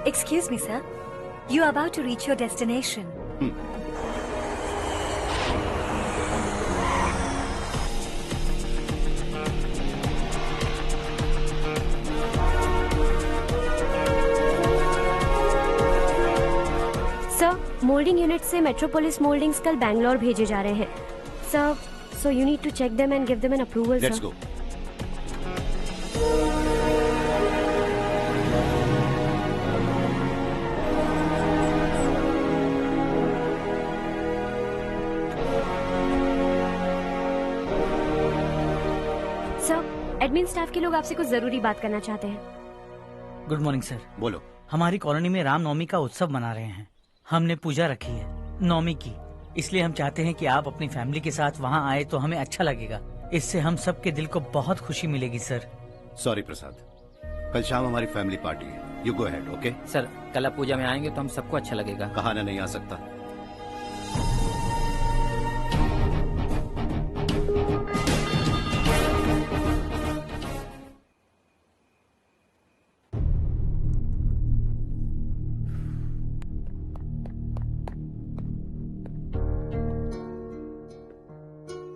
Excuse me, sir. You are about to reach your destination. Sir, moulding unit से metropolis mouldings कल बैंगलोर भेजे जा रहे हैं. Sir, so you need to check them and give them an approval, sir. Let's go. Sir, admin staff के लोग आपसे कुछ जरूरी बात करना चाहते हैं. Good morning sir. बोलो. हमारी कॉलोनी में रामनवमी का उत्सव मना रहे हैं. हमने पूजा रखी है नवमी की, इसलिए हम चाहते हैं कि आप अपनी फैमिली के साथ वहाँ आए तो हमें अच्छा लगेगा. इससे हम सबके दिल को बहुत खुशी मिलेगी सर. सॉरी प्रसाद, कल शाम हमारी फैमिली पार्टी है. You go ahead. Okay sir, कल आप पूजा में आएंगे तो हम सबको अच्छा लगेगा. कहा ना नहीं आ सकता.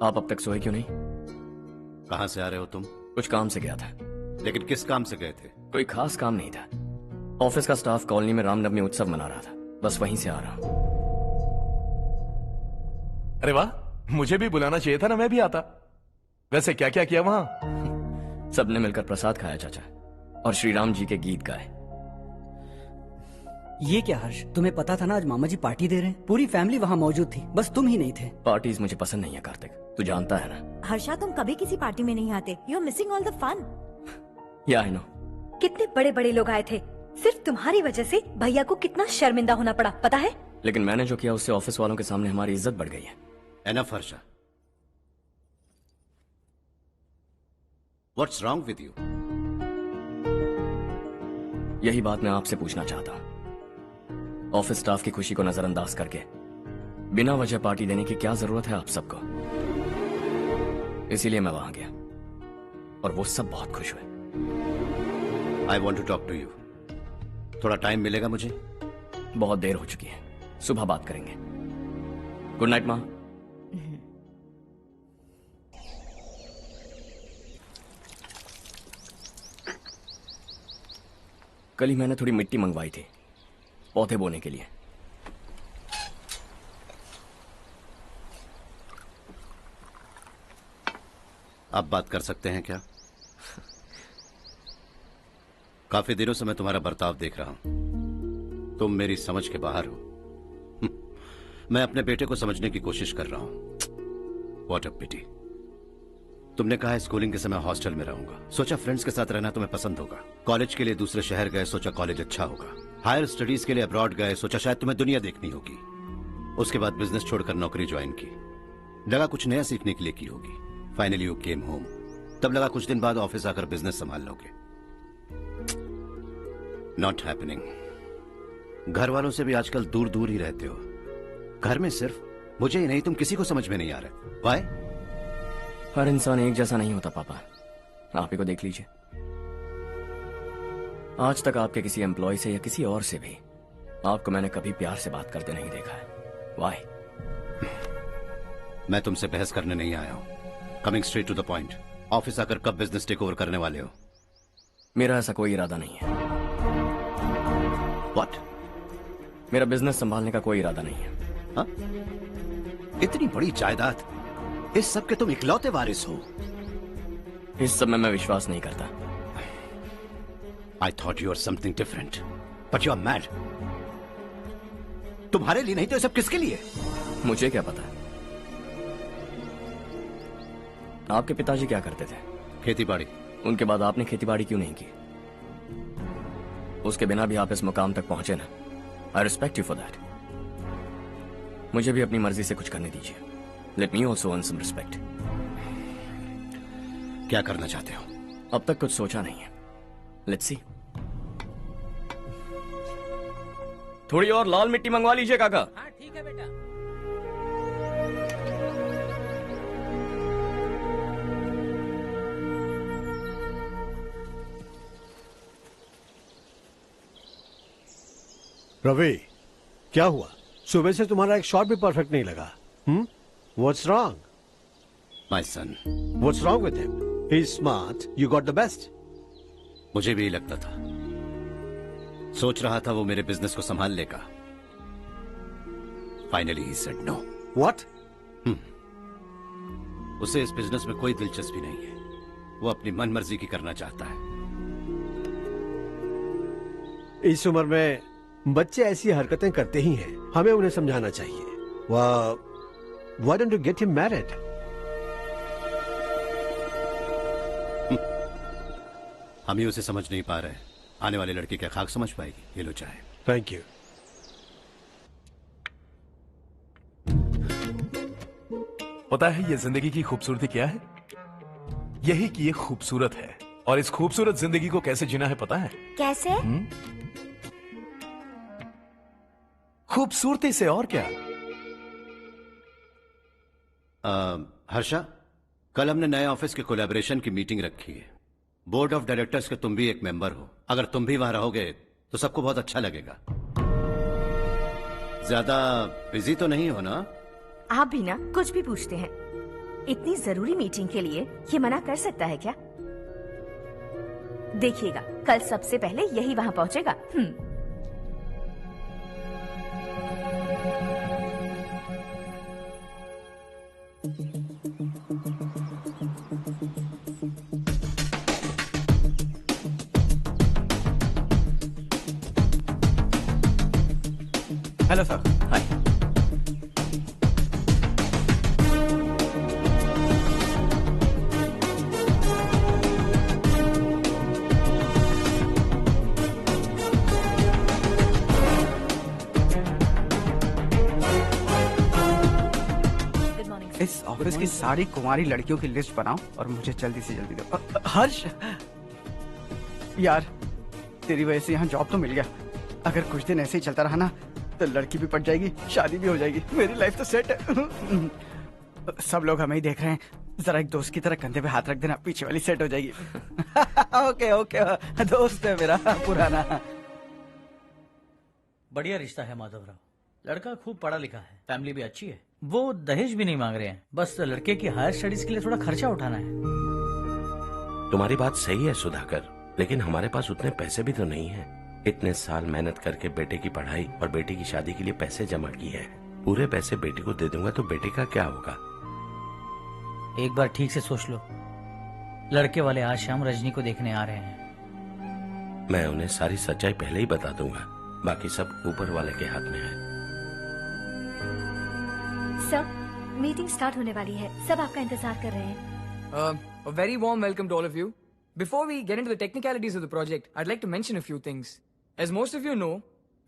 आप अब तक सोए क्यों नहीं? कहाँ से आ रहे हो तुम? कुछ काम से गया था. लेकिन किस काम से गए थे? कोई खास काम नहीं था. ऑफिस का स्टाफ कॉलोनी में रामनवमी उत्सव मना रहा था, बस वहीं से आ रहा हूं. अरे वाह, मुझे भी बुलाना चाहिए था ना, मैं भी आता. वैसे क्या क्या किया वहां? सबने मिलकर प्रसाद खाया चाचा, और श्री राम जी के गीत गाए. ये क्या हर्ष, तुम्हें पता था ना आज मामा जी पार्टी दे रहे हैं? पूरी फैमिली वहाँ मौजूद थी, बस तुम ही नहीं थे. पार्टीज मुझे पसंद नहीं है कार्तिक, तू जानता है ना. हर्षा, तुम कभी किसी पार्टी में नहीं आते. You are missing all the fun. Yeah I no. कितने बड़े बड़े लोग आए थे. सिर्फ तुम्हारी वजह से भैया को कितना शर्मिंदा होना पड़ा, पता है? लेकिन मैंने जो किया उससे ऑफिस वालों के सामने हमारी इज्जत बढ़ गई है. Enough Harsha. What's wrong with you? यही बात मैं आपसे पूछना चाहता हूं. ऑफिस स्टाफ की खुशी को नजरअंदाज करके बिना वजह पार्टी देने की क्या जरूरत है आप सबको? इसीलिए मैं वहां गया और वो सब बहुत खुश हुए. I want to talk to you. थोड़ा टाइम मिलेगा मुझे? बहुत देर हो चुकी है, सुबह बात करेंगे. गुड नाइट माँ. कल ही मैंने थोड़ी मिट्टी मंगवाई थी पौधे बोने के लिए. आप बात कर सकते हैं क्या? काफी दिनों से मैं तुम्हारा बर्ताव देख रहा हूं. तुम मेरी समझ के बाहर हो. मैं अपने बेटे को समझने की कोशिश कर रहा हूं. व्हाट अ पिटी. तुमने कहा स्कूलिंग के समय हॉस्टल में रहूंगा. सोचा फ्रेंड्स के साथ रहना तुम्हें पसंद होगा. कॉलेज के लिए दूसरे शहर गए, सोचा कॉलेज अच्छा होगा. हायर स्टडीज के लिए अब्रॉड गए, सोचा शायद तुम्हें दुनिया देखनी होगी. उसके बाद बिजनेस छोड़कर नौकरी ज्वाइन की. लगा कुछ नया सीखने के लिए की होगी. Finally you came home. तब लगा कुछ दिन बाद ऑफिस आकर बिजनेस संभाल लोगे. Not happening. घर वालों से भी आजकल दूर दूर ही रहते हो. घर में सिर्फ मुझे ही नहीं, तुम किसी को समझ में नहीं आ रहे. वाई? हर इंसान एक जैसा नहीं होता पापा, आप ही को देख लीजिए. आज तक आपके किसी एम्प्लॉय से या किसी और से भी आपको मैंने कभी प्यार से बात करते नहीं देखा है. वाई? मैं तुमसे बहस करने नहीं आया हूं. Coming straight to the point. Office आकर कब बिजनेस टेक ओवर करने वाले हो? मेरा ऐसा कोई इरादा नहीं है. व्हाट? मेरा बिजनेस संभालने का कोई इरादा नहीं है. हाँ? इतनी बड़ी जायदाद, इस सब के तुम इकलौते वारिस हो. इस सब में मैं विश्वास नहीं करता. I thought you were something different, but you are mad. तुम्हारे लिए नहीं तो ये सब किसके लिए? मुझे क्या पता. आपके पिताजी क्या करते थे? खेतीबाड़ी. उनके बाद आपने खेतीबाड़ी क्यों नहीं की? उसके बिना भी आप इस मुकाम तक पहुंचे ना. I respect you for that. मुझे भी अपनी मर्जी से कुछ करने दीजिए. Let me also earn some respect. क्या करना चाहते हो? अब तक कुछ सोचा नहीं है. Let's see. थोड़ी और लाल मिट्टी मंगवा लीजिए काका. हाँ ठीक है बेटा. रवि, क्या हुआ? सुबह से तुम्हारा एक शॉट भी परफेक्ट नहीं लगा। What's wrong? My son. What's wrong with him? He is smart, you got the best. मुझे भी लगता था, सोच रहा था वो मेरे बिजनेस को संभाल लेगा। Finally he said no. What? उसे इस बिजनेस में कोई दिलचस्पी नहीं है। वो अपनी मनमर्जी की करना चाहता है। इस उम्र में बच्चे ऐसी हरकतें करते ही हैं, हमें उन्हें समझाना चाहिए। Why don't you get him married? हम ही उसे समझ नहीं पा रहे। आने वाली लड़की क्या खाक समझ पाएगी? ये लो चाहे। Thank you. पता है ये जिंदगी की खूबसूरती क्या है? यही कि ये खूबसूरत है, और इस खूबसूरत जिंदगी को कैसे जीना है पता है? कैसे? खूबसूरती से, और क्या। हर्षा, कल हमने नए ऑफिस के कोलैबोरेशन की मीटिंग रखी है। बोर्ड ऑफ डायरेक्टर्स के तुम भी एक मेंबर हो। अगर तुम भी वहां रहोगे तो सबको बहुत अच्छा लगेगा। ज्यादा बिजी तो नहीं हो ना? आप भी ना कुछ भी पूछते हैं। इतनी जरूरी मीटिंग के लिए ये मना कर सकता है क्या? देखिएगा, कल सबसे पहले यही वहां पहुंचेगा। Hello sir. हाय। इस ऑफिस की सारी कुंवारी लड़कियों की लिस्ट बनाओ और मुझे जल्दी से जल्दी दो। हर्ष, यार तेरी वजह से यहाँ जॉब तो मिल गया। अगर कुछ दिन ऐसे ही चलता रहा ना तो लड़की भी पट जाएगी, शादी भी हो जाएगी, मेरी लाइफ तो सेट है। सब लोग हमें ही देख रहे हैं, जरा एक दोस्त की तरह कंधे पे हाथ रख देना, पीछे वाली सेट हो जाएगी। ओके ओके, दोस्त है मेरा पुराना। बढ़िया रिश्ता है माधवराव। लड़का खूब पढ़ा लिखा है, फैमिली भी अच्छी है। वो दहेज भी नहीं मांग रहे हैं, बस लड़के की हायर स्टडीज के लिए थोड़ा खर्चा उठाना है। तुम्हारी बात सही है सुधाकर, लेकिन हमारे पास उतने पैसे भी तो नहीं है। इतने साल मेहनत करके बेटे की पढ़ाई और बेटे की शादी के लिए पैसे जमा किए हैं। पूरे पैसे बेटे को दे दूंगा तो बेटे का क्या होगा? एक बार ठीक से सोच लो। लड़के वाले आज शाम रजनी को देखने आ रहे हैं। मैं उन्हें सारी सच्चाई पहले ही बता दूंगा, बाकी सब ऊपर वाले के हाथ में है। सर, मीटिंग स्टार्ट होने वाली है, सब आपका इंतजार कर रहे हैं। A very warm welcome to all of you. Before we get into the technicalities of the project, I'd like to mention a few things. As most of you know,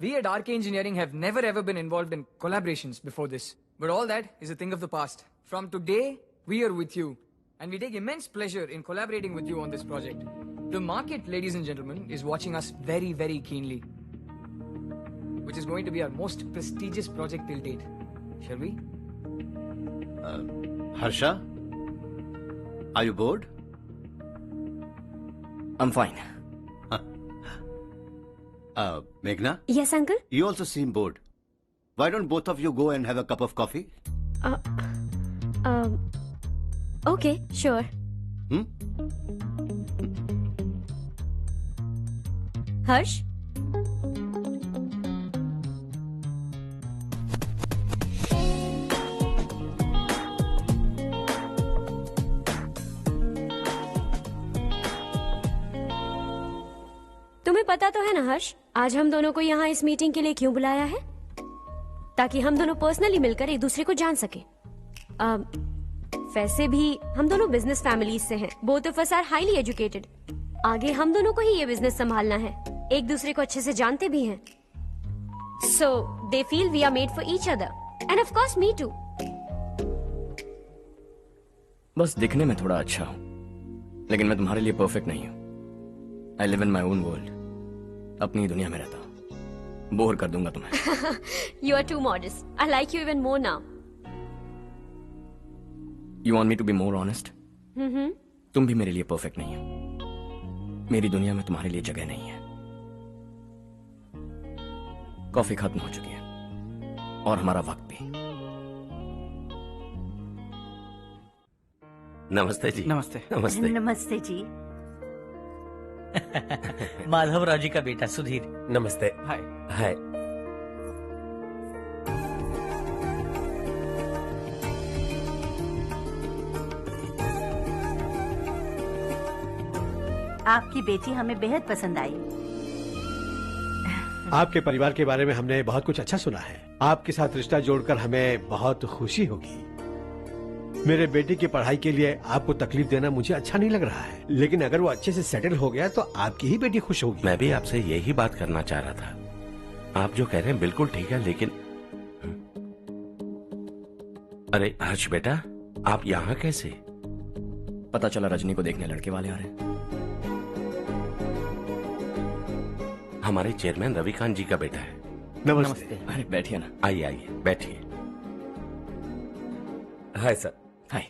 we at RK Engineering have never ever been involved in collaborations before this. But all that is a thing of the past. From today, we are with you. And we take immense pleasure in collaborating with you on this project. The market, ladies and gentlemen, is watching us very, very keenly. Which is going to be our most prestigious project till date. Shall we? Harsha? Are you bored? I'm fine. Meghna? Yes, uncle? You also seem bored. Why don't both of you go and have a cup of coffee? Okay, sure. Harsh? तुम्हें पता तो है ना हर्ष, आज हम दोनों को यहाँ इस मीटिंग के लिए क्यों बुलाया है? ताकि हम दोनों पर्सनली मिलकर एक दूसरे को जान सके। वैसे भी हम दोनों बिजनेस फैमिलीज से हैं। Both of us are highly educated. आगे हम दोनों को ही ये बिजनेस संभालना है। एक दूसरे को अच्छे से जानते भी हैं। So they feel we are made for each other and of course me too. बस दिखने में थोड़ा अच्छा हूं, लेकिन मैं तुम्हारे लिए परफेक्ट नहीं हूं। I live in my own world, अपनी दुनिया में रहता हूं। बोर कर दूंगा तुम्हें। You are too modest. I like you even more now. You want me to be more honest? तुम भी मेरे लिए परफेक्ट नहीं हो। मेरी दुनिया में तुम्हारे लिए जगह नहीं है। कॉफी खत्म हो चुकी है और हमारा वक्त भी। नमस्ते जी। नमस्ते। नमस्ते। नमस्ते जी। माधवराव जी का बेटा सुधीर। नमस्ते। हाय। हाय। आपकी बेटी हमें बेहद पसंद आई। आपके परिवार के बारे में हमने बहुत कुछ अच्छा सुना है। आपके साथ रिश्ता जोड़कर हमें बहुत खुशी होगी। मेरे बेटे की पढ़ाई के लिए आपको तकलीफ देना मुझे अच्छा नहीं लग रहा है, लेकिन अगर वो अच्छे से सेटल हो गया तो आपकी ही बेटी खुश होगी। मैं भी आपसे यही बात करना चाह रहा था। आप जो कह रहे हैं बिल्कुल ठीक है, लेकिन अरे हर्ष बेटा, आप यहाँ कैसे? पता चला रजनी को देखने लड़के वाले आ रहे हैं। हमारे चेयरमैन रविकांत जी का बेटा है। नमस्ते। अरे बैठिए ना। आइए आइए बैठिए। Hi sir. हाय।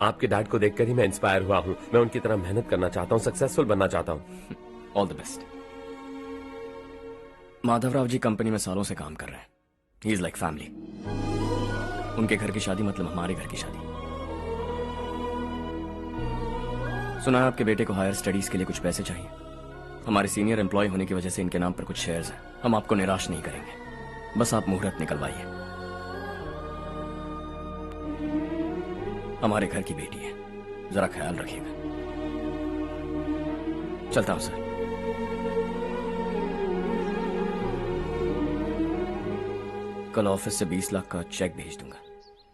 आपके डैड को देखकर ही मैं इंस्पायर हुआ हूँ। मैं उनकी तरह मेहनत करना चाहता हूँ, सक्सेसफुल बनना चाहता हूँ। All the best. Madhavrao ji company में सालों से काम कर रहे हैं। He is like family. उनके घर की शादी मतलब हमारे घर की शादी। सुना है आपके बेटे को हायर स्टडीज के लिए कुछ पैसे चाहिए। हमारे सीनियर एम्प्लॉय होने की वजह से इनके नाम पर कुछ शेयर्स हैं। हम आपको निराश नहीं करेंगे, बस आप मुहूर्त निकलवाइए। हमारे घर की बेटी है, जरा ख्याल रखिएगा। चलता हूं सर। कल ऑफिस से 20 लाख का चेक भेज दूंगा।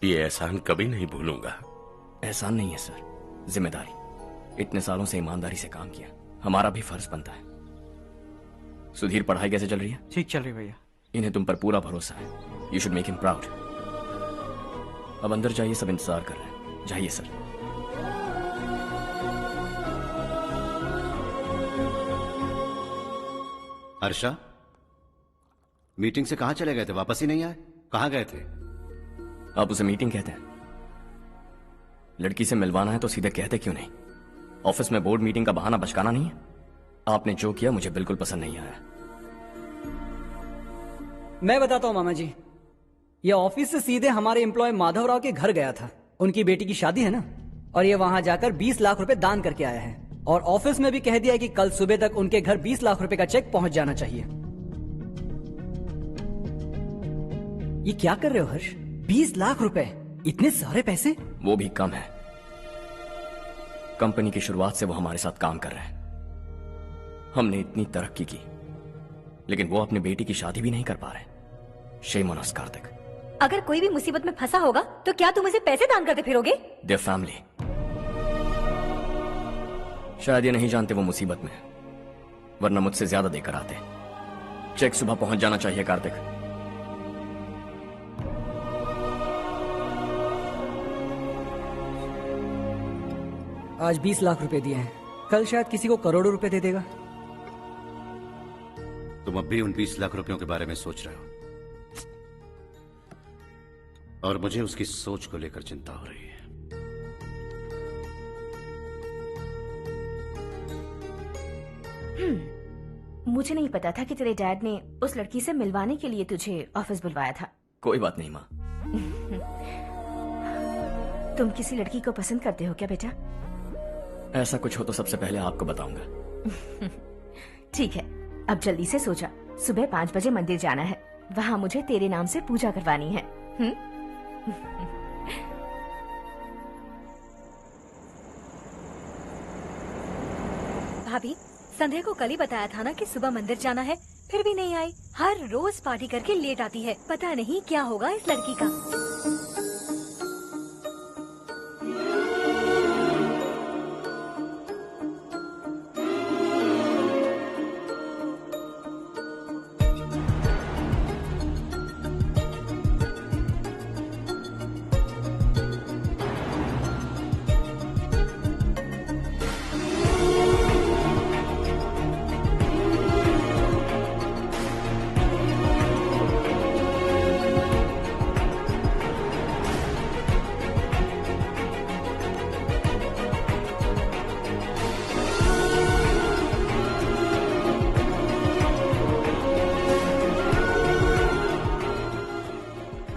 ये एहसान कभी नहीं भूलूंगा। एहसान नहीं है सर, जिम्मेदारी। इतने सालों से ईमानदारी से काम किया, हमारा भी फर्ज बनता है। सुधीर, पढ़ाई कैसे चल रही है? ठीक चल रही भैया। इन्हें तुम पर पूरा भरोसा है। You should make him proud. अब अंदर जाइए, सब इंतजार कर रहे हैं। जाइए सर। हर्षा, मीटिंग से कहां चले गए थे? वापस ही नहीं आए? कहां गए थे? आप उसे मीटिंग कहते हैं? लड़की से मिलवाना है तो सीधे कहते क्यों नहीं? ऑफिस में बोर्ड मीटिंग का बहाना बचकाना नहीं है। आपने जो किया मुझे बिल्कुल पसंद नहीं आया। मैं बताता हूँ मामा जी, ये ऑफिस से सीधे हमारे एम्प्लॉय माधवराव के घर गया था। उनकी बेटी की शादी है ना, और ये वहां जाकर 20 लाख रुपए दान करके आया है। और ऑफिस में भी कह दिया कि कल सुबह तक उनके घर 20 लाख रुपए का चेक पहुंच जाना चाहिए। ये क्या कर रहे हो हर्ष? 20 लाख रुपए, इतने सारे पैसे? वो भी कम है। कंपनी की शुरुआत से वो हमारे साथ काम कर रहे हैं। हमने इतनी तरक्की की, लेकिन वो अपनी बेटी की शादी भी नहीं कर पा रहे। Shame on us Kartik. अगर कोई भी मुसीबत में फंसा होगा तो क्या तुम उसे पैसे दान करते फिरोगे? Their family. शायद ये नहीं जानते वो मुसीबत में, वरना मुझसे ज्यादा देकर आते। चेक सुबह पहुंच जाना चाहिए कार्तिक। आज 20 लाख रुपए दिए हैं, कल शायद किसी को करोड़ों रुपए दे देगा। तुम अब भी उन 20 लाख रुपयों के बारे में सोच रहे हो, और मुझे उसकी सोच को लेकर चिंता हो रही है। मुझे नहीं पता था कि तेरे डैड ने उस लड़की से मिलवाने के लिए तुझे ऑफिस बुलवाया था। कोई बात नहीं माँ। तुम किसी लड़की को पसंद करते हो क्या बेटा? ऐसा कुछ हो तो सबसे पहले आपको बताऊंगा। ठीक है, अब जल्दी से सो जा। सुबह 5 बजे मंदिर जाना है, वहाँ मुझे तेरे नाम से पूजा करवानी है। भाभी, संध्या को कल ही बताया था ना कि सुबह मंदिर जाना है, फिर भी नहीं आई। हर रोज पार्टी करके लेट आती है। पता नहीं क्या होगा इस लड़की का।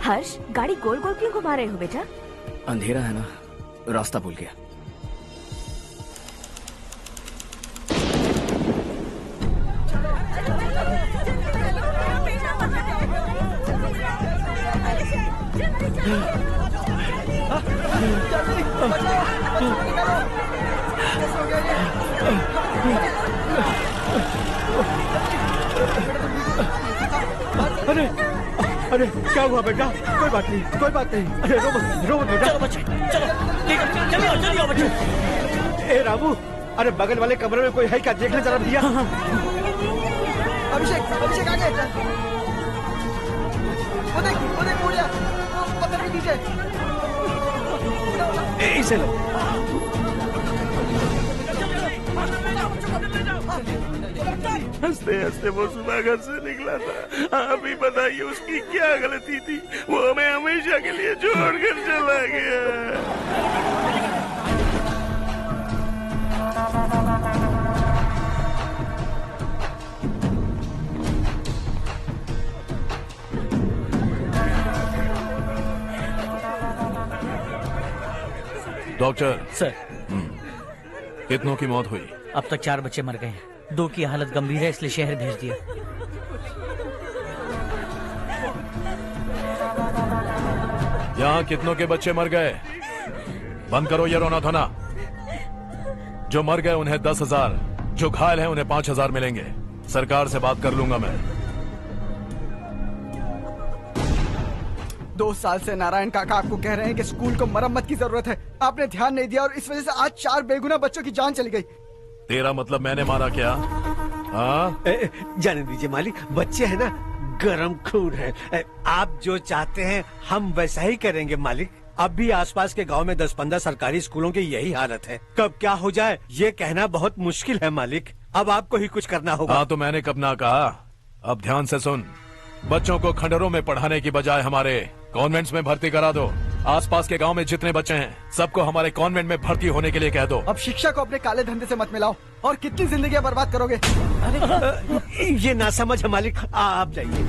हर्ष, गाड़ी गोल गोल क्यों घुमा रहे हो बेटा? अंधेरा है ना, रास्ता भूल गया। अरे अरे क्या हुआ बेटा? कोई बात नहीं, कोई बात नहीं। अरे रो मत बेटा। चलो बच्चे, चलो चलिए बच्चे। ए रामू, अरे बगल वाले कमरे में कोई है क्या? देखना जरा भैया। अभिषेक, अभिषेक आगे। वो देख मुड़िया, वो पत्थर के नीचे। इसे लो। हंसते हंसते वो सुबह घर से निकला था। अभी बताइए उसकी क्या गलती थी? वो हमें हमेशा के लिए छोड़कर चला गया। डॉक्टर सर, कितनों की मौत हुई? अब तक 4 बच्चे मर गए हैं। 2 की हालत गंभीर है, इसलिए शहर भेज दिया। यहाँ कितनों के बच्चे मर गए? बंद करो ये रोना धोना। जो मर गए उन्हें 10,000, जो घायल हैं उन्हें 5,000 मिलेंगे। सरकार से बात कर लूंगा मैं। 2 साल से नारायण काका आपको कह रहे हैं कि स्कूल को मरम्मत की जरूरत है। आपने ध्यान नहीं दिया और इस वजह से आज 4 बेगुनाह बच्चों की जान चली गई। तेरा मतलब मैंने मारा क्या? हाँ, जाने दीजिए मालिक, बच्चे हैं ना, गरम खून है। आप जो चाहते हैं हम वैसा ही करेंगे मालिक। अब भी आसपास के गांव में 10-15 सरकारी स्कूलों की यही हालत है। कब क्या हो जाए ये कहना बहुत मुश्किल है मालिक। अब आपको ही कुछ करना होगा। हाँ तो मैंने कब ना कहा। अब ध्यान से सुन, बच्चों को खंडरों में पढ़ाने की बजाय हमारे कॉन्वेंट्स में भर्ती करा दो। आसपास के गांव में जितने बच्चे हैं सबको हमारे कॉन्वेंट में भर्ती होने के लिए कह दो। अब शिक्षा को अपने काले धंधे से मत मिलाओ। और कितनी जिंदगियां बर्बाद करोगे? ये ना समझ है मालिक, आप जाइए।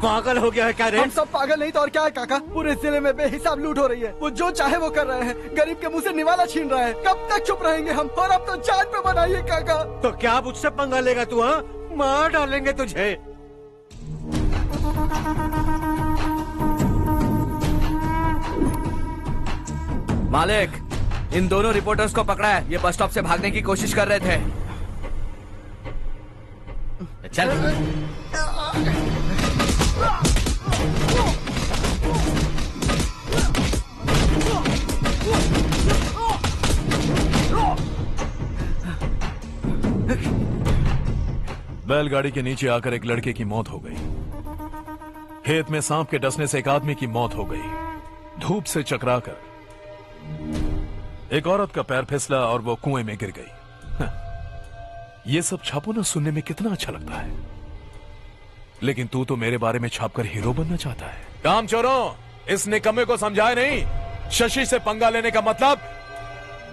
पागल हो गया है क्या रे? हम सब पागल नहीं तो और क्या है काका? पूरे जिले में बेहिसाब लूट हो रही है। वो जो चाहे वो कर रहे हैं। गरीब के मुंह से निवाला छीन रहा है। कब तक चुप रहेंगे हम? और अब तो जान पे बनाइए काका। तो क्या अब उससे पंगा लेगा तू? हाँ, मार डालेंगे तुझे। मालिक, इन दोनों रिपोर्टर्स को पकड़ा है। ये बस स्टॉप से भागने की कोशिश कर रहे थे। चल। बैलगाड़ी के नीचे आकर एक लड़के की मौत हो गई। खेत में सांप के डसने से एक आदमी की मौत हो गई। धूप से चकराकर एक औरत का पैर फिसला और वो कुएं में गिर गई। ये सब छापो ना, सुनने में कितना अच्छा लगता है। लेकिन तू तो मेरे बारे में छापकर हीरो बनना चाहता है। काम चोरों, इस निकम्मे को समझाए नहीं। शशि से पंगा लेने का मतलब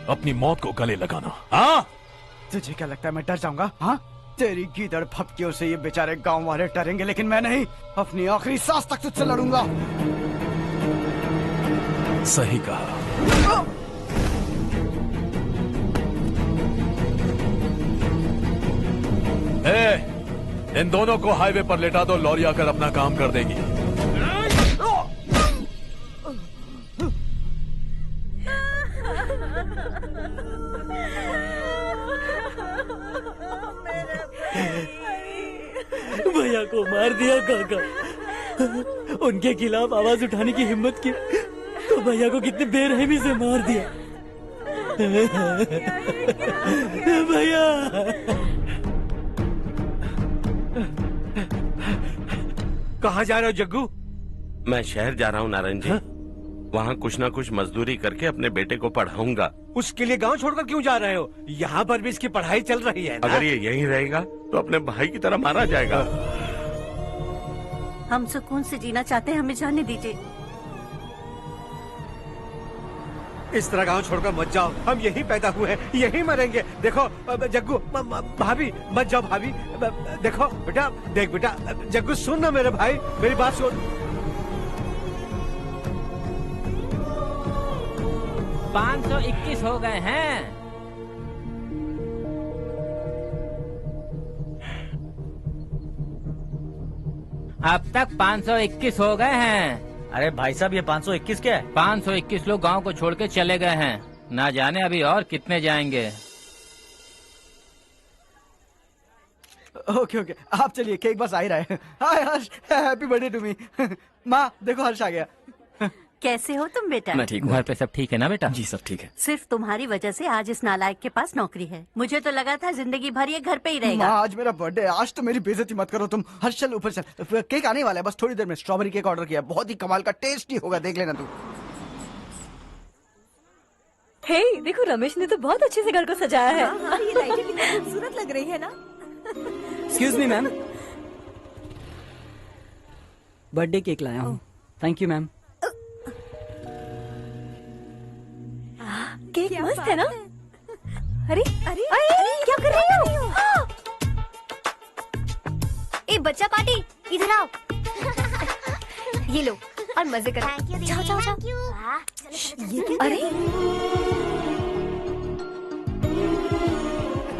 अपनी मौत को गले लगाना। हाँ, तुझे क्या लगता है मैं डर जाऊंगा? हाँ, तेरी गीदड़ फपकियों से ये बेचारे गांव वाले डरेंगे, लेकिन मैं नहीं। अपनी आखिरी सांस तक तुझसे लड़ूंगा। सही कहा। इन दोनों को हाईवे पर लेटा दो। लॉरी आकर अपना काम कर देगी। भैया को मार दिया काका। उनके खिलाफ आवाज उठाने की हिम्मत की तो भैया को कितने बेरहमी से मार दिया। भैया कहाँ जा रहे हो जग्गू? मैं शहर जा रहा हूँ नारायण जी। वहाँ कुछ ना कुछ मजदूरी करके अपने बेटे को पढ़ाऊंगा। उसके लिए गांव छोड़कर क्यों जा रहे हो? यहाँ पर भी इसकी पढ़ाई चल रही है ना? अगर ये यहीं रहेगा तो अपने भाई की तरह मारा जाएगा। हम सुकून से जीना चाहते हैं, हमें जाने दीजिए। इस तरह गांव छोड़कर मत जाओ, हम यहीं पैदा हुए हैं, यहीं मरेंगे। देखो जग्गू, भाभी मत जाओ भाभी। देखो बेटा, देख बेटा, जग्गू सुन ना मेरे भाई, मेरी बात सुन। 521 हो गए हैं। अब तक 521 हो गए हैं। अरे भाई साहब, ये 521 क्या है? 521 लोग गांव को छोड़ के चले गए हैं। ना जाने अभी और कितने जाएंगे। ओके ओके, आप चलिए, केक बस आ ही रहा है। हाय हर्ष, हैप्पी बर्थडे टू मी। माँ देखो, हर्ष आ गया। कैसे हो तुम बेटा? मैं ठीक हूँ। घर पे सब ठीक है ना बेटा? जी सब ठीक है। सिर्फ तुम्हारी वजह से आज इस नालायक के पास नौकरी है। मुझे तो लगा था जिंदगी भर ये घर पे ही रहेगा। माँ आज मेरा बर्थडे है, आज तो मेरी बेइज्जती मत करो तुम। हर्ष चल ऊपर चल, केक आने वाला है, बस थोड़ी देर में। स्ट्रॉबेरी केक ऑर्डर किया, बहुत ही कमाल का, टेस्टी होगा, देख लेना तू। हे देखो, रमेश ने तो बहुत अच्छे से घर को सजाया है। हाँ, ये लाइटें कितनी खूबसूरत लग रही है ना। Excuse me ma'am, birthday cake लाया हूँ। Thank you ma'am. केक मस्त है ना? अरे अरे अरे क्या कर रही हो? ए बच्चा पार्टी, इधर आओ। ये लो और मजे करो। जाओ जाओ जाओ। ये क्या? अरे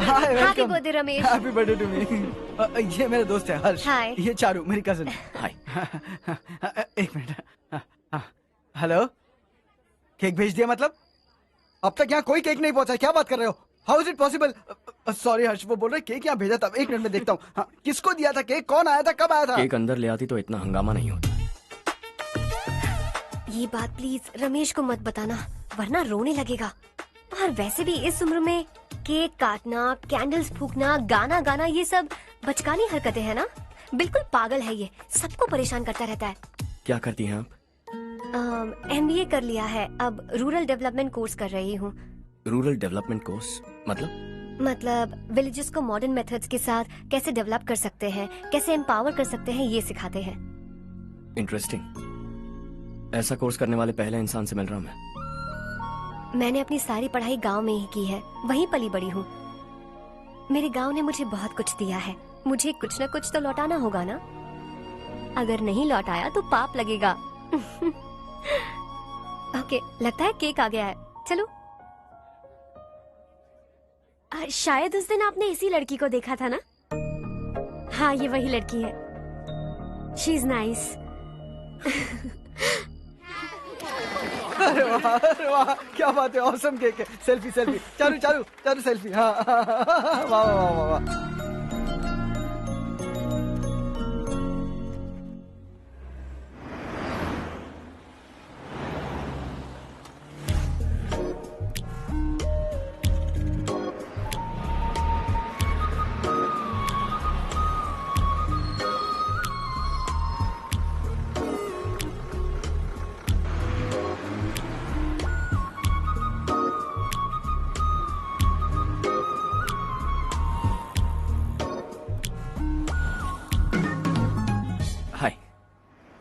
hi, happy birthday Ramesh. Happy birthday to me. ये मेरा दोस्त है हर्ष। हाय। ये चारू, मेरी कजिन। हाय। एक मिनट। हेलो, केक भेज दिया मतलब? अब तक यहाँ कोई केक नहीं पहुंचा, क्या बात कर रहे हो? How is it possible? Sorry Harsh, वो बोल रहे केक यहाँ भेजा था। एक मिनट में देखता हूँ। हाँ, किसको दिया था केक? कौन आया था? कब आया था? केक अंदर ले आती तो इतना हंगामा नहीं होता। ये बात प्लीज रमेश को मत बताना, वरना रोने लगेगा। और वैसे भी इस उम्र में केक काटना, कैंडल्स फूकना, गाना गाना, ये सब बचकानी हरकतें हैं ना। बिल्कुल पागल है ये, सबको परेशान करता रहता है। क्या करती हैं आप? MBA कर लिया है, अब रूरल डेवलपमेंट कोर्स कर रही हूँ। रूरल डेवलपमेंट कोर्स मतलब विलेजेस को मॉडर्न मेथड्स के साथ कैसे डेवलप कर सकते हैं, कैसे एम्पावर कर सकते हैं, ये सिखाते हैं। इंटरेस्टिंग। ऐसा कोर्स करने वाले पहले इंसान से मिल रहा हूँ मैं। मैंने अपनी सारी पढ़ाई गांव में ही की है, वहीं पली बड़ी हूँ। मेरे गांव ने मुझे बहुत कुछ दिया है, मुझे कुछ न कुछ तो लौटाना होगा ना। अगर नहीं लौटाया तो पाप लगेगा। ओके, लगता है केक आ गया है, चलो। शायद उस दिन आपने इसी लड़की को देखा था ना? हाँ, ये वही लड़की है। She is nice. अरे वाह, क्या बात है, ऑसम केक है। Selfie selfie, Charu Charu Charu selfie. हाँ वाह वाह वाह वाह।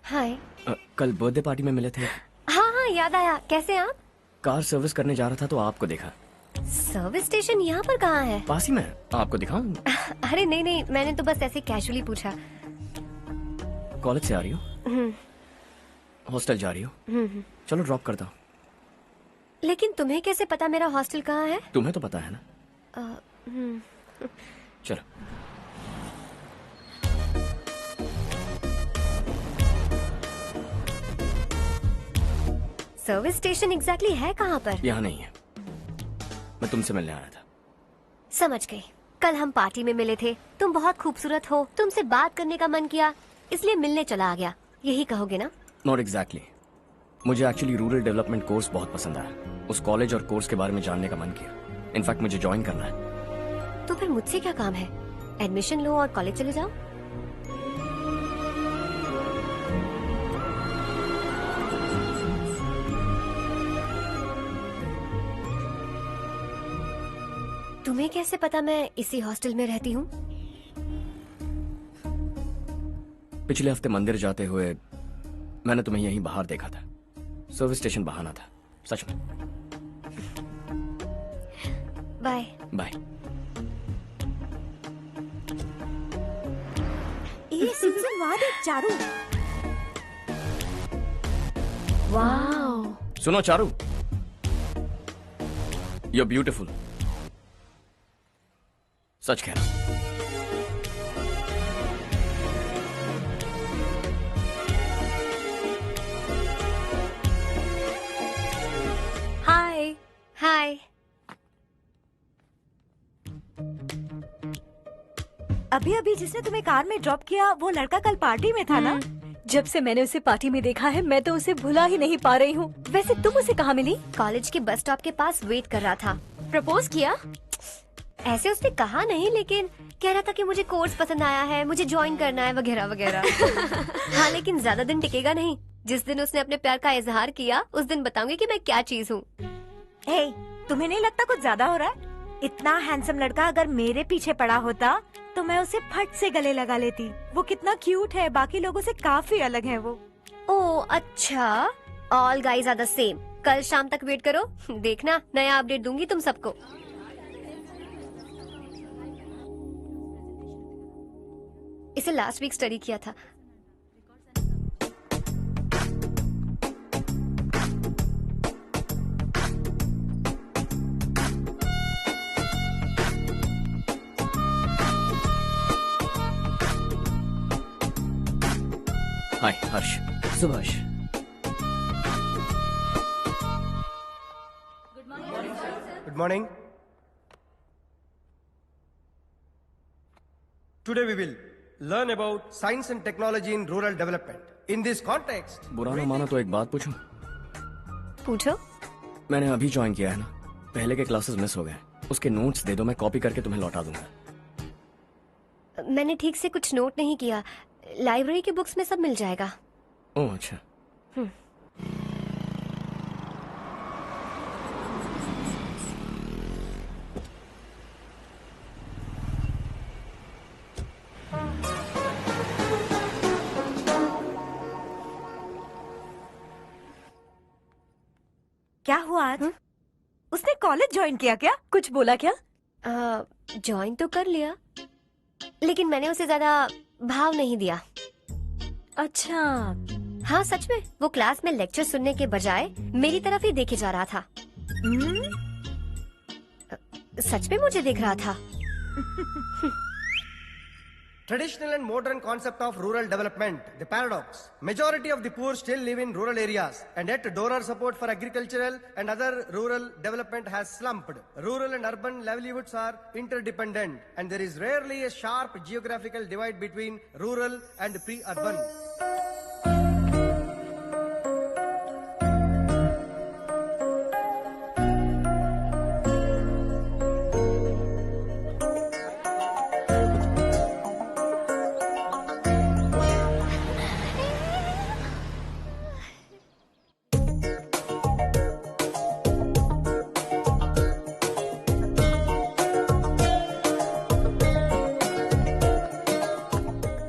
हाय। कल बर्थडे पार्टी में मिले थे। हाँ हाँ, याद आया। कैसे आप? कार सर्विस करने जा रहा था तो आपको देखा। सर्विस स्टेशन यहाँ पर कहाँ है? पास ही में, आपको दिखाऊं? अरे नहीं नहीं, मैंने तो बस ऐसे कैजुअली पूछा। कॉलेज से आ रही हो? हॉस्टल जा रही हो? चलो ड्रॉप करता हूँ। लेकिन तुम्हें कैसे पता मेरा हॉस्टल कहाँ है? तुम्हें तो पता है ना। चलो। सर्विस स्टेशन एग्जैक्टली है कहाँ पर? यहाँ नहीं है, मैं तुमसे मिलने आया था। समझ गई। कल हम पार्टी में मिले थे, तुम बहुत खूबसूरत हो, तुमसे बात करने का मन किया, इसलिए मिलने चला आ गया, यही कहोगे ना? Not exactly. मुझे एक्चुअली रूरल डेवलपमेंट कोर्स बहुत पसंद आया, उस कॉलेज और कोर्स के बारे में जानने का मन किया। इनफैक्ट मुझे ज्वाइन करना है। तो फिर मुझसे क्या काम है? एडमिशन लो और कॉलेज चले जाओ। तुम्हें कैसे पता मैं इसी हॉस्टल में रहती हूँ? पिछले हफ्ते मंदिर जाते हुए मैंने तुम्हें यहीं बाहर देखा था। सर्विस स्टेशन बहाना था, सच में। बाय। बाय। ये सुन वहाँ देख चारू। वाओ। सुनो चारू, यू आर ब्यूटिफुल। सच कह रहा। हाय। हाय। अभी अभी जिसने तुम्हें कार में ड्रॉप किया वो लड़का कल पार्टी में था ना? जब से मैंने उसे पार्टी में देखा है मैं तो उसे भुला ही नहीं पा रही हूँ। वैसे तुम उसे कहाँ मिली? कॉलेज के बस स्टॉप के पास वेट कर रहा था। प्रपोज किया? ऐसे उसने कहा नहीं, लेकिन कह रहा था कि मुझे कोर्स पसंद आया है, मुझे ज्वाइन करना है वगैरह वगैरह। हाँ, लेकिन ज्यादा दिन टिकेगा नहीं। जिस दिन उसने अपने प्यार का इजहार किया उस दिन बताऊंगी कि मैं क्या चीज हूँ। हे, तुम्हें नहीं लगता कुछ ज्यादा हो रहा है? इतना हैंडसम लड़का अगर मेरे पीछे पड़ा होता तो मैं उसे फट से गले लगा लेती। वो कितना क्यूट है, बाकी लोगों से काफी अलग है वो। ओह अच्छा, all guys are the same. कल शाम तक वेट करो, देखना नया अपडेट दूंगी तुम सबको। इसे लास्ट वीक स्टडी किया था। हाय हर्ष। Subhash. Good morning. Today we will learn about science and technology in rural development. In this context, बुरा ना मानो तो एक बात पूछूं? पूछो। मैंने अभी ज्वाइन किया है ना, पहले के क्लासेस मिस हो गए। उसके नोट्स दे दो, मैं कॉपी करके तुम्हें लौटा दूंगा। मैंने ठीक से कुछ नोट नहीं किया। लाइब्रेरी की बुक्स में सब मिल जाएगा। ओह अच्छा। क्या हुआ आज? उसने कॉलेज ज्वाइन किया क्या? कुछ बोला क्या? ज्वाइन तो कर लिया, लेकिन मैंने उसे ज्यादा भाव नहीं दिया। अच्छा। हाँ सच में, वो क्लास में लेक्चर सुनने के बजाय मेरी तरफ ही देखे जा रहा था। सच में मुझे देख रहा था। traditional and modern concept of rural development, the paradox. Majority of the poor still live in rural areas, and yet donor support for agricultural and other rural development has slumped. Rural and urban livelihoods are interdependent, and there is rarely a sharp geographical divide between rural and pre-urban.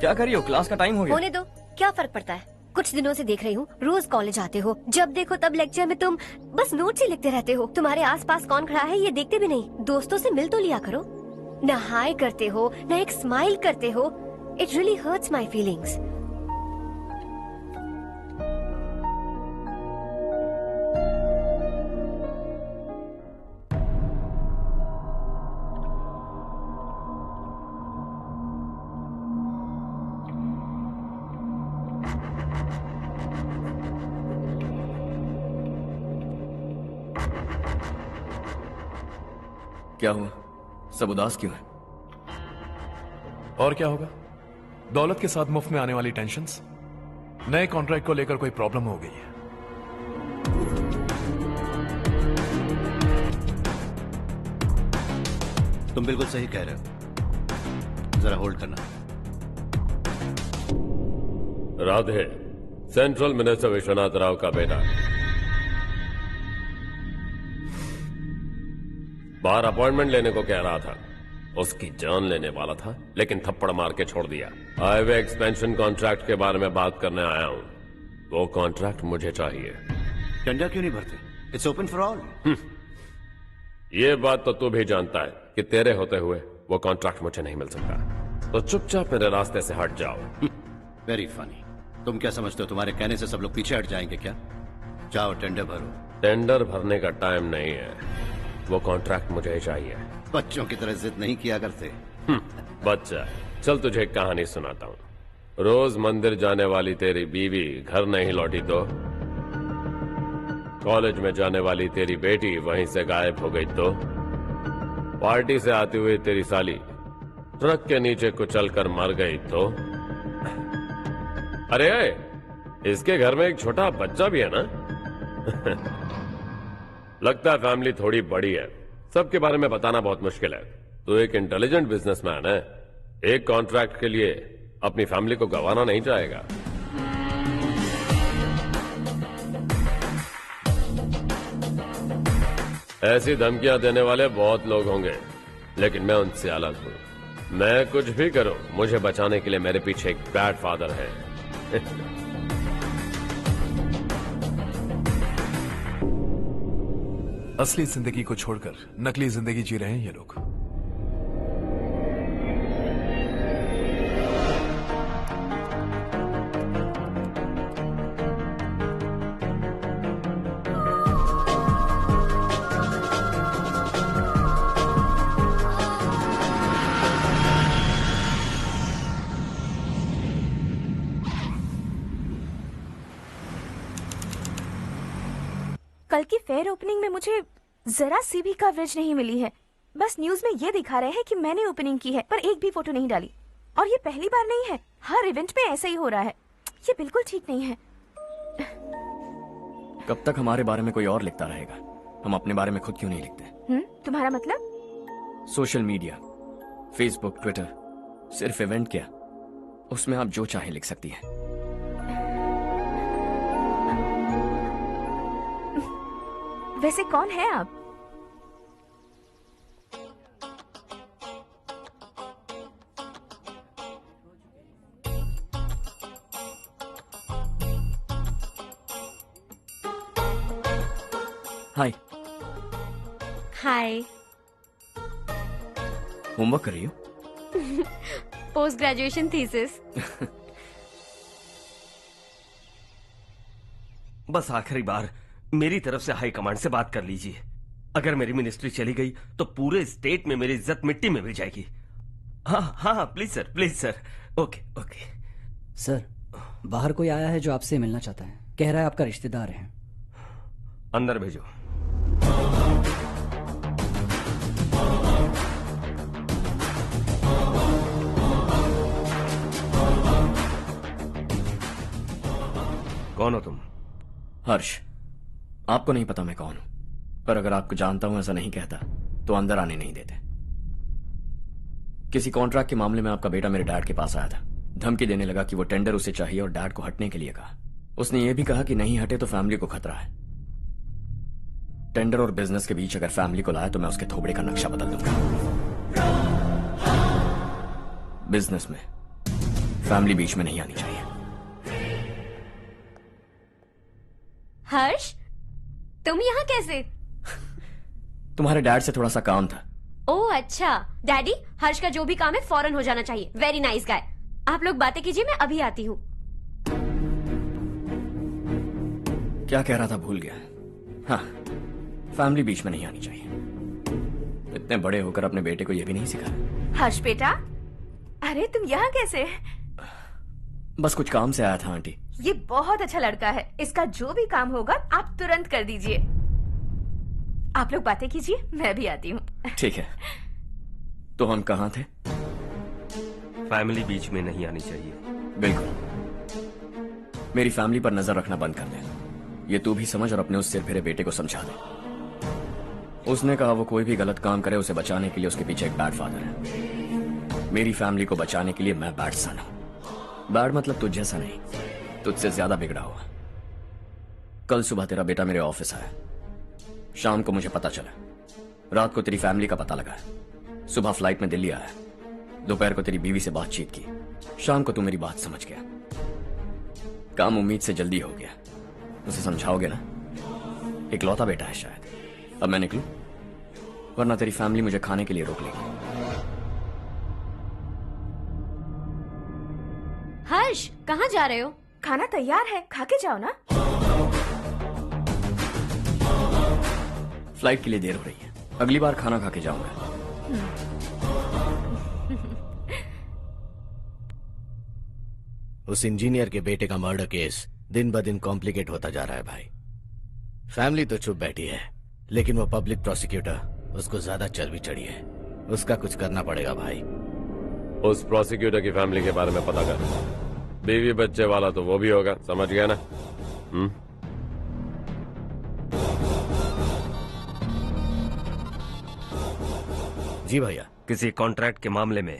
क्या कर रही हो? Class का time हो गया। होने दो, क्या फर्क पड़ता है? कुछ दिनों से देख रही हूँ, रोज कॉलेज आते हो, जब देखो तब लेक्चर में तुम बस नोट्स ही लिखते रहते हो। तुम्हारे आसपास कौन खड़ा है ये देखते भी नहीं। दोस्तों से मिल तो लिया करो। न हाय करते हो, न एक स्माइल करते हो। It really hurts my feelings. क्या हुआ? सब उदास क्यों है? और क्या होगा? दौलत के साथ मुफ्त में आने वाली टेंशन्स। नए कॉन्ट्रैक्ट को लेकर कोई प्रॉब्लम हो गई है। तुम बिल्कुल सही कह रहे हो। जरा होल्ड करना। राधे, सेंट्रल मिनिस्टर विश्वनाथ राव का बेटा। बाहर अपॉइंटमेंट लेने को कह रहा था। उसकी जान लेने वाला था, लेकिन थप्पड़ मार के छोड़ दिया। हाईवे एक्सपेंशन कॉन्ट्रैक्ट के बारे में बात करने आया हूं। वो कॉन्ट्रैक्ट मुझे चाहिए। टेंडर क्यों नहीं भरते? It's open for all. ये बात तो तू भी जानता है कि तेरे होते हुए वो कॉन्ट्रैक्ट मुझे नहीं मिल सकता, तो चुपचाप मेरे रास्ते से हट जाओ। Very funny. तुम क्या समझते हो तुम्हारे कहने से सब लोग पीछे हट जाएंगे क्या? जाओ टेंडर भरो। टेंडर भरने का टाइम नहीं है, वो कॉन्ट्रैक्ट मुझे ही चाहिए। बच्चों की तरह जिद नहीं किया करते। बच्चा, चल तुझे एक कहानी सुनाता हूँ। रोज मंदिर जाने वाली तेरी बीवी घर नहीं लौटी तो, कॉलेज में जाने वाली तेरी बेटी वहीं से गायब हो गई तो, पार्टी से आती हुई तेरी साली ट्रक के नीचे कुचलकर मर गई तो, अरे इसके घर में एक छोटा बच्चा भी है ना। लगता है फैमिली थोड़ी बड़ी है, सबके बारे में बताना बहुत मुश्किल है। तो एक इंटेलिजेंट बिजनेसमैन है, एक कॉन्ट्रैक्ट के लिए अपनी फैमिली को गंवाना नहीं चाहेगा। ऐसी धमकियां देने वाले बहुत लोग होंगे, लेकिन मैं उनसे अलग हूं। मैं कुछ भी करूं, मुझे बचाने के लिए मेरे पीछे एक बैड फादर है। असली जिंदगी को छोड़कर नकली जिंदगी जी रहे हैं ये लोग। कल की फेयर ओपनिंग में मुझे जरा सी भी कवरेज नहीं मिली है। बस न्यूज में ये दिखा रहे हैं कि मैंने ओपनिंग की है, पर एक भी फोटो नहीं डाली। और ये पहली बार नहीं है, हर इवेंट में ऐसा ही हो रहा है। ये बिल्कुल ठीक नहीं है। कब तक हमारे बारे में कोई और लिखता रहेगा? हम अपने बारे में खुद क्यों नहीं लिखते? तुम्हारा मतलब? सोशल मीडिया, फेसबुक, ट्विटर, सिर्फ इवेंट क्या, उसमें आप जो चाहे लिख सकती हैं। वैसे कौन है आप? हाय। हाय। होमवर्क कर रही हो? Post graduation thesis. बस आखिरी बार मेरी तरफ से हाई कमांड से बात कर लीजिए। अगर मेरी मिनिस्ट्री चली गई तो पूरे स्टेट में मेरी इज्जत मिट्टी में मिल जाएगी। हाँ हाँ please sir, please sir. Okay okay sir, बाहर कोई आया है जो आपसे मिलना चाहता है। कह रहा है आपका रिश्तेदार है। अंदर भेजो। कौन हो तुम? हर्ष। आपको नहीं पता मैं कौन हूं, पर अगर आपको जानता हूं ऐसा नहीं कहता तो अंदर आने नहीं देते। किसी कॉन्ट्रैक्ट के मामले में आपका बेटा मेरे डैड के पास आया था। धमकी देने लगा कि वो टेंडर उसे चाहिए और डैड को हटने के लिए कहा। उसने ये भी कहा कि नहीं हटे तो फैमिली को खतरा है। टेंडर और बिजनेस के बीच अगर फैमिली को लाया तो मैं उसके थोबड़े का नक्शा बदल दूंगा। बिजनेस में फैमिली बीच में नहीं आनी चाहिए। हर्ष, तुम यहाँ कैसे? तुम्हारे डैड से थोड़ा सा काम था। ओह अच्छा। डैडी, हर्ष का जो भी काम है फौरन हो जाना चाहिए। Very nice guy. आप लोग बातें कीजिए, मैं अभी आती हूँ। क्या कह रहा था भूल गया। हाँ, फैमिली बीच में नहीं आनी चाहिए। इतने बड़े होकर अपने बेटे को यह भी नहीं सिखाया। हर्ष बेटा, अरे तुम यहाँ कैसे? बस कुछ काम से आया था आंटी। ये बहुत अच्छा लड़का है। इसका जो भी काम होगा आप तुरंत कर दीजिए। आप लोग बातें कीजिए, मैं भी आती हूँ। ठीक है। तो हम कहाँ थे? फैमिली बीच में नहीं आनी चाहिए। बिल्कुल। मेरी फैमिली पर नजर रखना बंद कर दे। ये तू भी समझ और अपने उस सिर फिरे बेटे को समझा दे। उसने कहा वो कोई भी गलत काम करे उसे बचाने के लिए उसके पीछे एक बैड फादर है। मेरी फैमिली को बचाने के लिए मैं बैड सन हूं। बैड मतलब तुझ जैसा नहीं, तुझसे ज्यादा बिगड़ा हुआ। कल सुबह तेरा बेटा मेरे ऑफिस आया। शाम को मुझे पता चला। रात को तेरी फैमिली का पता लगा। सुबह फ्लाइट में दिल्ली आया। दोपहर को तेरी बीवी से बातचीत की। शाम को तू मेरी बात समझ गया। काम उम्मीद से जल्दी हो गया। उसे समझाओगे ना? इकलौता बेटा है शायद। अब मैं निकलूं? वरना तेरी फैमिली मुझे खाने के लिए रोक लेगी। हर्ष, कहाँ जा रहे हो? खाना तैयार है, खा के जाओ ना। फ्लाइट के लिए देर हो रही है, अगली बार खाना खा के जाऊंगा। उस इंजीनियर के बेटे का मर्डर केस दिन ब दिन कॉम्प्लिकेट होता जा रहा है भाई। फैमिली तो चुप बैठी है, लेकिन वो पब्लिक प्रोसिक्यूटर, उसको ज्यादा चर्बी चढ़ी है। उसका कुछ करना पड़ेगा भाई। उस प्रोसिक्यूटर की फैमिली के बारे में पता कर। बीवी बच्चे वाला तो वो भी होगा, समझ गया ना? जी भैया। किसी कॉन्ट्रैक्ट के मामले में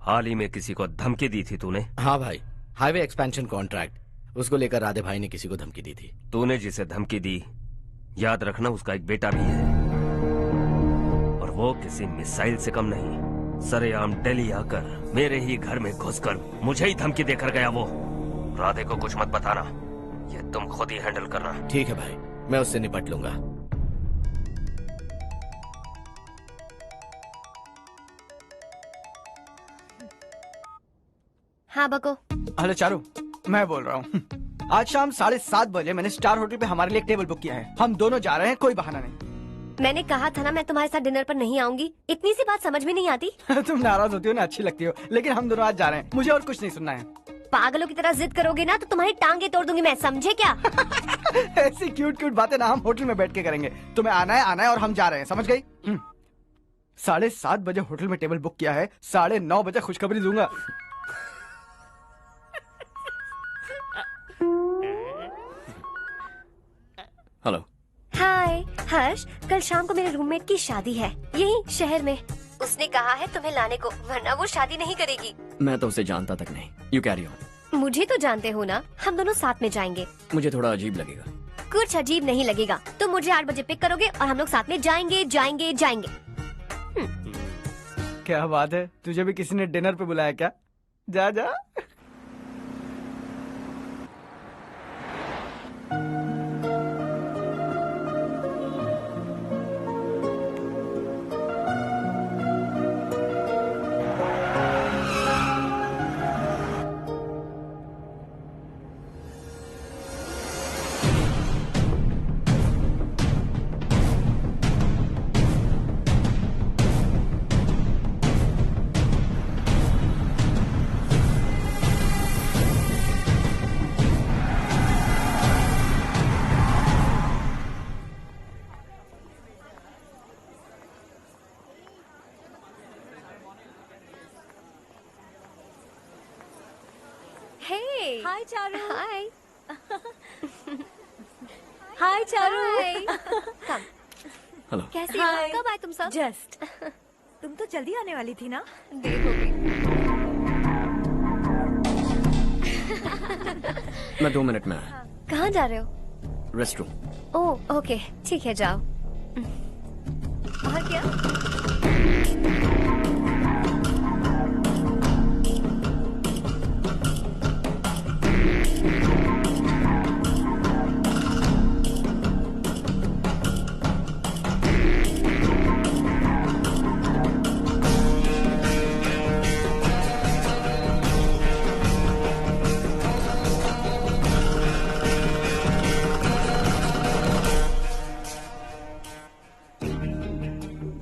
हाल ही में किसी को धमकी दी थी तूने? हाँ भाई, हाईवे एक्सपेंशन कॉन्ट्रैक्ट, उसको लेकर राधे भाई ने किसी को धमकी दी थी। तूने जिसे धमकी दी, याद रखना उसका एक बेटा भी है, और वो किसी मिसाइल से कम नहीं। सरेआम दिल्ली आकर मेरे ही घर में घुसकर मुझे ही धमकी देकर गया वो। राधे को कुछ मत बताना, ये तुम खुद ही हैंडल करना। ठीक है भाई, मैं उससे निपट लूंगा। हाँ बको। हेलो चारू, मैं बोल रहा हूँ। आज शाम 7:30 बजे मैंने स्टार होटल पे हमारे लिए एक टेबल बुक किया है। हम दोनों जा रहे हैं, कोई बहाना नहीं। मैंने कहा था ना मैं तुम्हारे साथ डिनर पर नहीं आऊंगी। इतनी सी बात समझ में नहीं आती? तुम नाराज होती हो ना, अच्छी लगती हो, लेकिन हम दोनों आज जा रहे हैं। मुझे और कुछ नहीं सुनना है। पागलों की तरह जिद करोगे ना तो तुम्हारी टांगे तोड़ दूंगी मैं, समझे क्या? ऐसी क्यूट क्यूट बातें ना हम होटल में बैठ के करेंगे। तुम्हें आना है और हम जा रहे हैं, समझ गई? 7:30 बजे होटल में टेबल बुक किया है, 9:30 बजे खुशखबरी दूंगा। हेलो। हाय हर्ष, कल शाम को मेरे रूममेट की शादी है यही शहर में। उसने कहा है तुम्हें लाने को, वरना वो शादी नहीं करेगी। मैं तो उसे जानता तक नहीं। You carry on. मुझे तो जानते हो ना, हम दोनों साथ में जाएंगे। मुझे थोड़ा अजीब लगेगा। कुछ अजीब नहीं लगेगा। तुम मुझे 8 बजे पिक करोगे और हम लोग साथ में जाएंगे जाएंगे जाएंगे। क्या बात है, तुझे भी किसी ने डिनर पे बुलाया क्या? जा जा। हाय चारू। हाय। हाय चारू। हेलो। कैसी हो? कब आए तुम सब? जस्ट। तुम तो जल्दी आने वाली थी ना? देर हो गई। मैं 2 मिनट में आया। कहाँ जा रहे हो? रेस्टरूम। ओह ओके, ठीक है जाओ। और क्या?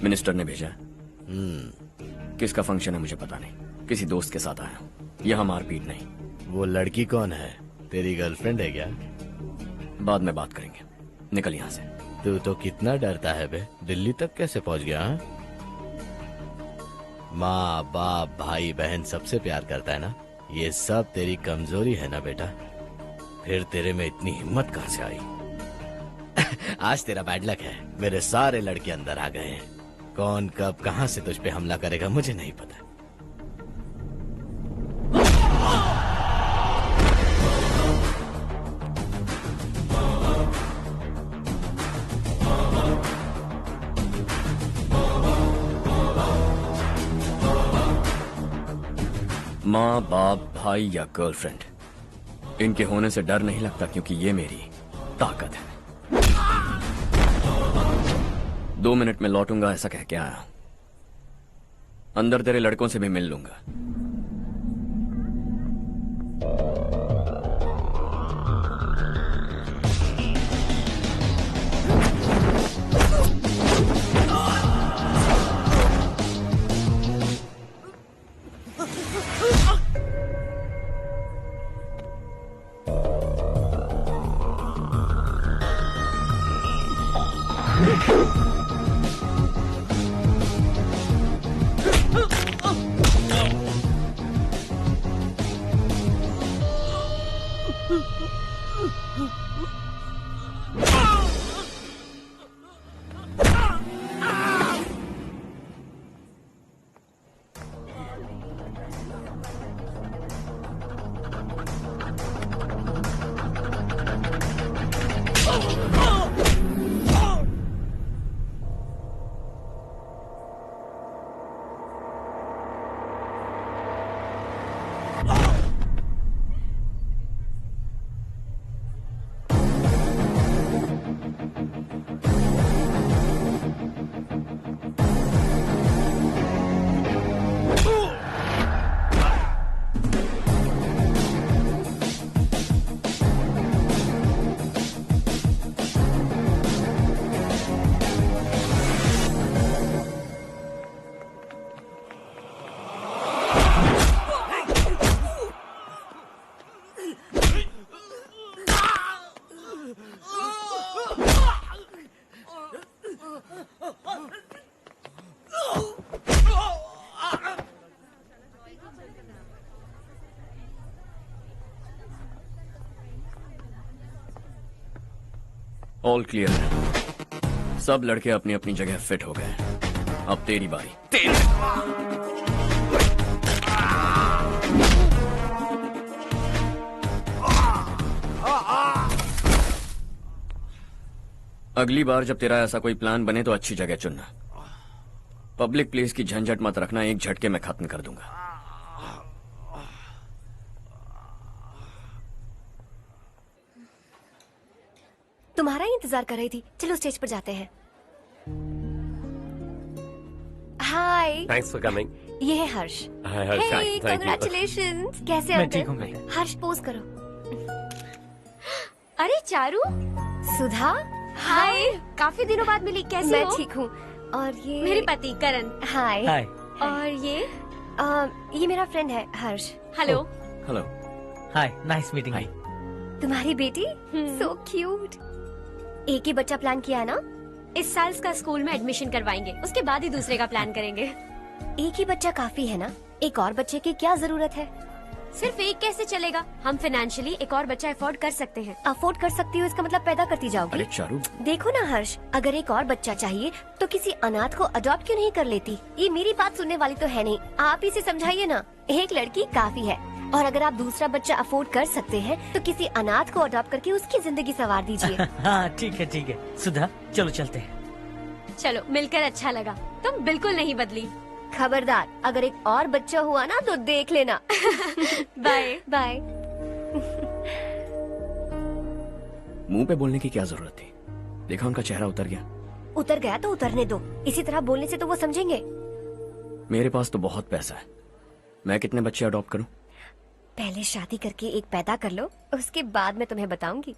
मिनिस्टर ने भेजा। किसका फंक्शन है मुझे पता नहीं, किसी दोस्त के साथ आया हूँ। यहाँ मारपीट नहीं। वो लड़की कौन है? तेरी गर्लफ्रेंड है क्या? बाद में बात करेंगे, निकल यहाँ से। तू तो कितना डरता है बे, दिल्ली तक कैसे पहुँच गया? हाँ? माँ बाप भाई बहन सबसे प्यार करता है ना, ये सब तेरी कमजोरी है ना बेटा। फिर तेरे में इतनी हिम्मत कहाँ से आई? आज तेरा बैड लक है, मेरे सारे लड़के अंदर आ गए हैं। कौन कब कहां से तुझ पे हमला करेगा मुझे नहीं पता। माँ बाप भाई या गर्लफ्रेंड, इनके होने से डर नहीं लगता, क्योंकि ये मेरी ताकत है। 2 मिनट में लौटूंगा ऐसा कह के आया। अंदर तेरे लड़कों से भी मिल लूंगा। ऑल क्लियर है। सब लड़के अपनी अपनी जगह फिट हो गए। अब तेरी बारी। अगली बार जब तेरा ऐसा कोई प्लान बने तो अच्छी जगह चुनना। पब्लिक प्लेस की झंझट मत रखना, एक झटके में खत्म कर दूंगा। तुम्हारा ही इंतजार कर रही थी। चलो स्टेज पर जाते हैं। हाय। Thanks for coming. ये है Harsh. Hi Harsh, thank you. Congratulations. कैसे मैं हो ठीक तुम? हूँ। हर्ष पोज करो। अरे चारू। सुधा। हाय। काफी दिनों बाद मिली, कैसी मैं हो? ठीक हूँ। और ये मेरे पति करण। हाय। हाय। और ये मेरा फ्रेंड है Harsh. Hello. Hello. Hi, nice meeting you. तुम्हारी बेटी सो क्यूट। एक ही बच्चा प्लान किया ना? इस साल इसका स्कूल में एडमिशन करवाएंगे, उसके बाद ही दूसरे का प्लान करेंगे। एक ही बच्चा काफी है ना? एक और बच्चे की क्या जरूरत है? सिर्फ एक कैसे चलेगा? हम फाइनेंशियली एक और बच्चा अफोर्ड कर सकते हैं। अफोर्ड कर सकती हो इसका मतलब पैदा करती जाओगी? अरे चारू, देखो ना हर्ष, अगर एक और बच्चा चाहिए तो किसी अनाथ को अडॉप्ट क्यों नहीं कर लेती? ये मेरी बात सुनने वाली तो है नहीं, आप इसे समझाइए ना। एक लड़की काफी है, और अगर आप दूसरा बच्चा अफोर्ड कर सकते हैं तो किसी अनाथ को अडॉप्ट करके उसकी जिंदगी संवार दीजिए। हाँ ठीक है ठीक है। सुधा चलो चलते हैं। चलो, मिलकर अच्छा लगा। तुम बिल्कुल नहीं बदली। खबरदार, अगर एक और बच्चा हुआ ना तो देख लेना। Bye bye. मुंह पे बोलने की क्या जरूरत थी? देखा उनका चेहरा उतर गया। उतर गया तो उतरने दो, इसी तरह बोलने से तो वो समझेंगे। मेरे पास तो बहुत पैसा है, मैं कितने बच्चे अडॉप्ट करूं? पहले शादी करके एक पैदा कर लो, उसके बाद मैं तुम्हें बताऊंगी।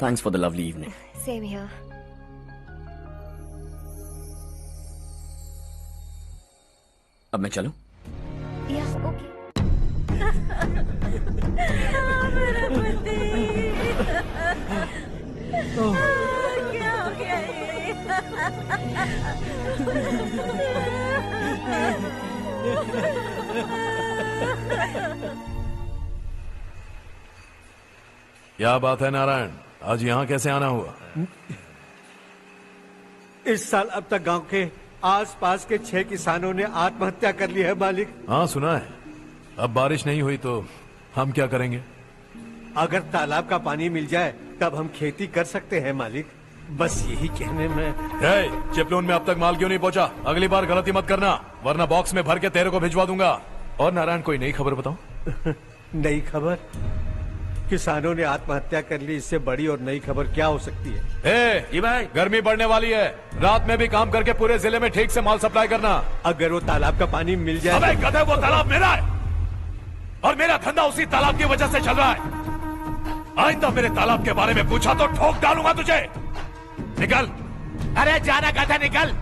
Thanks for the lovely evening. Same here. अब मैं चलूं? Yeah, okay. मेरा पति। क्या हो गया क्या बात है नारायण, आज यहाँ कैसे आना हुआ? इस साल अब तक गांव के आसपास के 6 किसानों ने आत्महत्या कर ली है मालिक। हाँ सुना है। अब बारिश नहीं हुई तो हम क्या करेंगे? अगर तालाब का पानी मिल जाए तब हम खेती कर सकते हैं मालिक। बस यही कहने में। चिपलून में अब तक माल क्यों नहीं पहुंचा? अगली बार गलती मत करना, वरना बॉक्स में भर के तेरे को भिजवा दूंगा। और नारायण, कोई नई खबर बताऊं? नई खबर? किसानों ने आत्महत्या कर ली, इससे बड़ी और नई खबर क्या हो सकती है? जी भाई, गर्मी बढ़ने वाली है, रात में भी काम करके पूरे जिले में ठीक से माल सप्लाई करना। अगर वो तालाब का पानी मिल जाए। अबे गधे, वो तालाब मेरा है और मेरा धंधा उसी तालाब की वजह से चल रहा है। आइंदा मेरे तालाब के बारे में पूछा तो ठोक डालूंगा तुझे। निकल। अरे जाना गधा, निकल।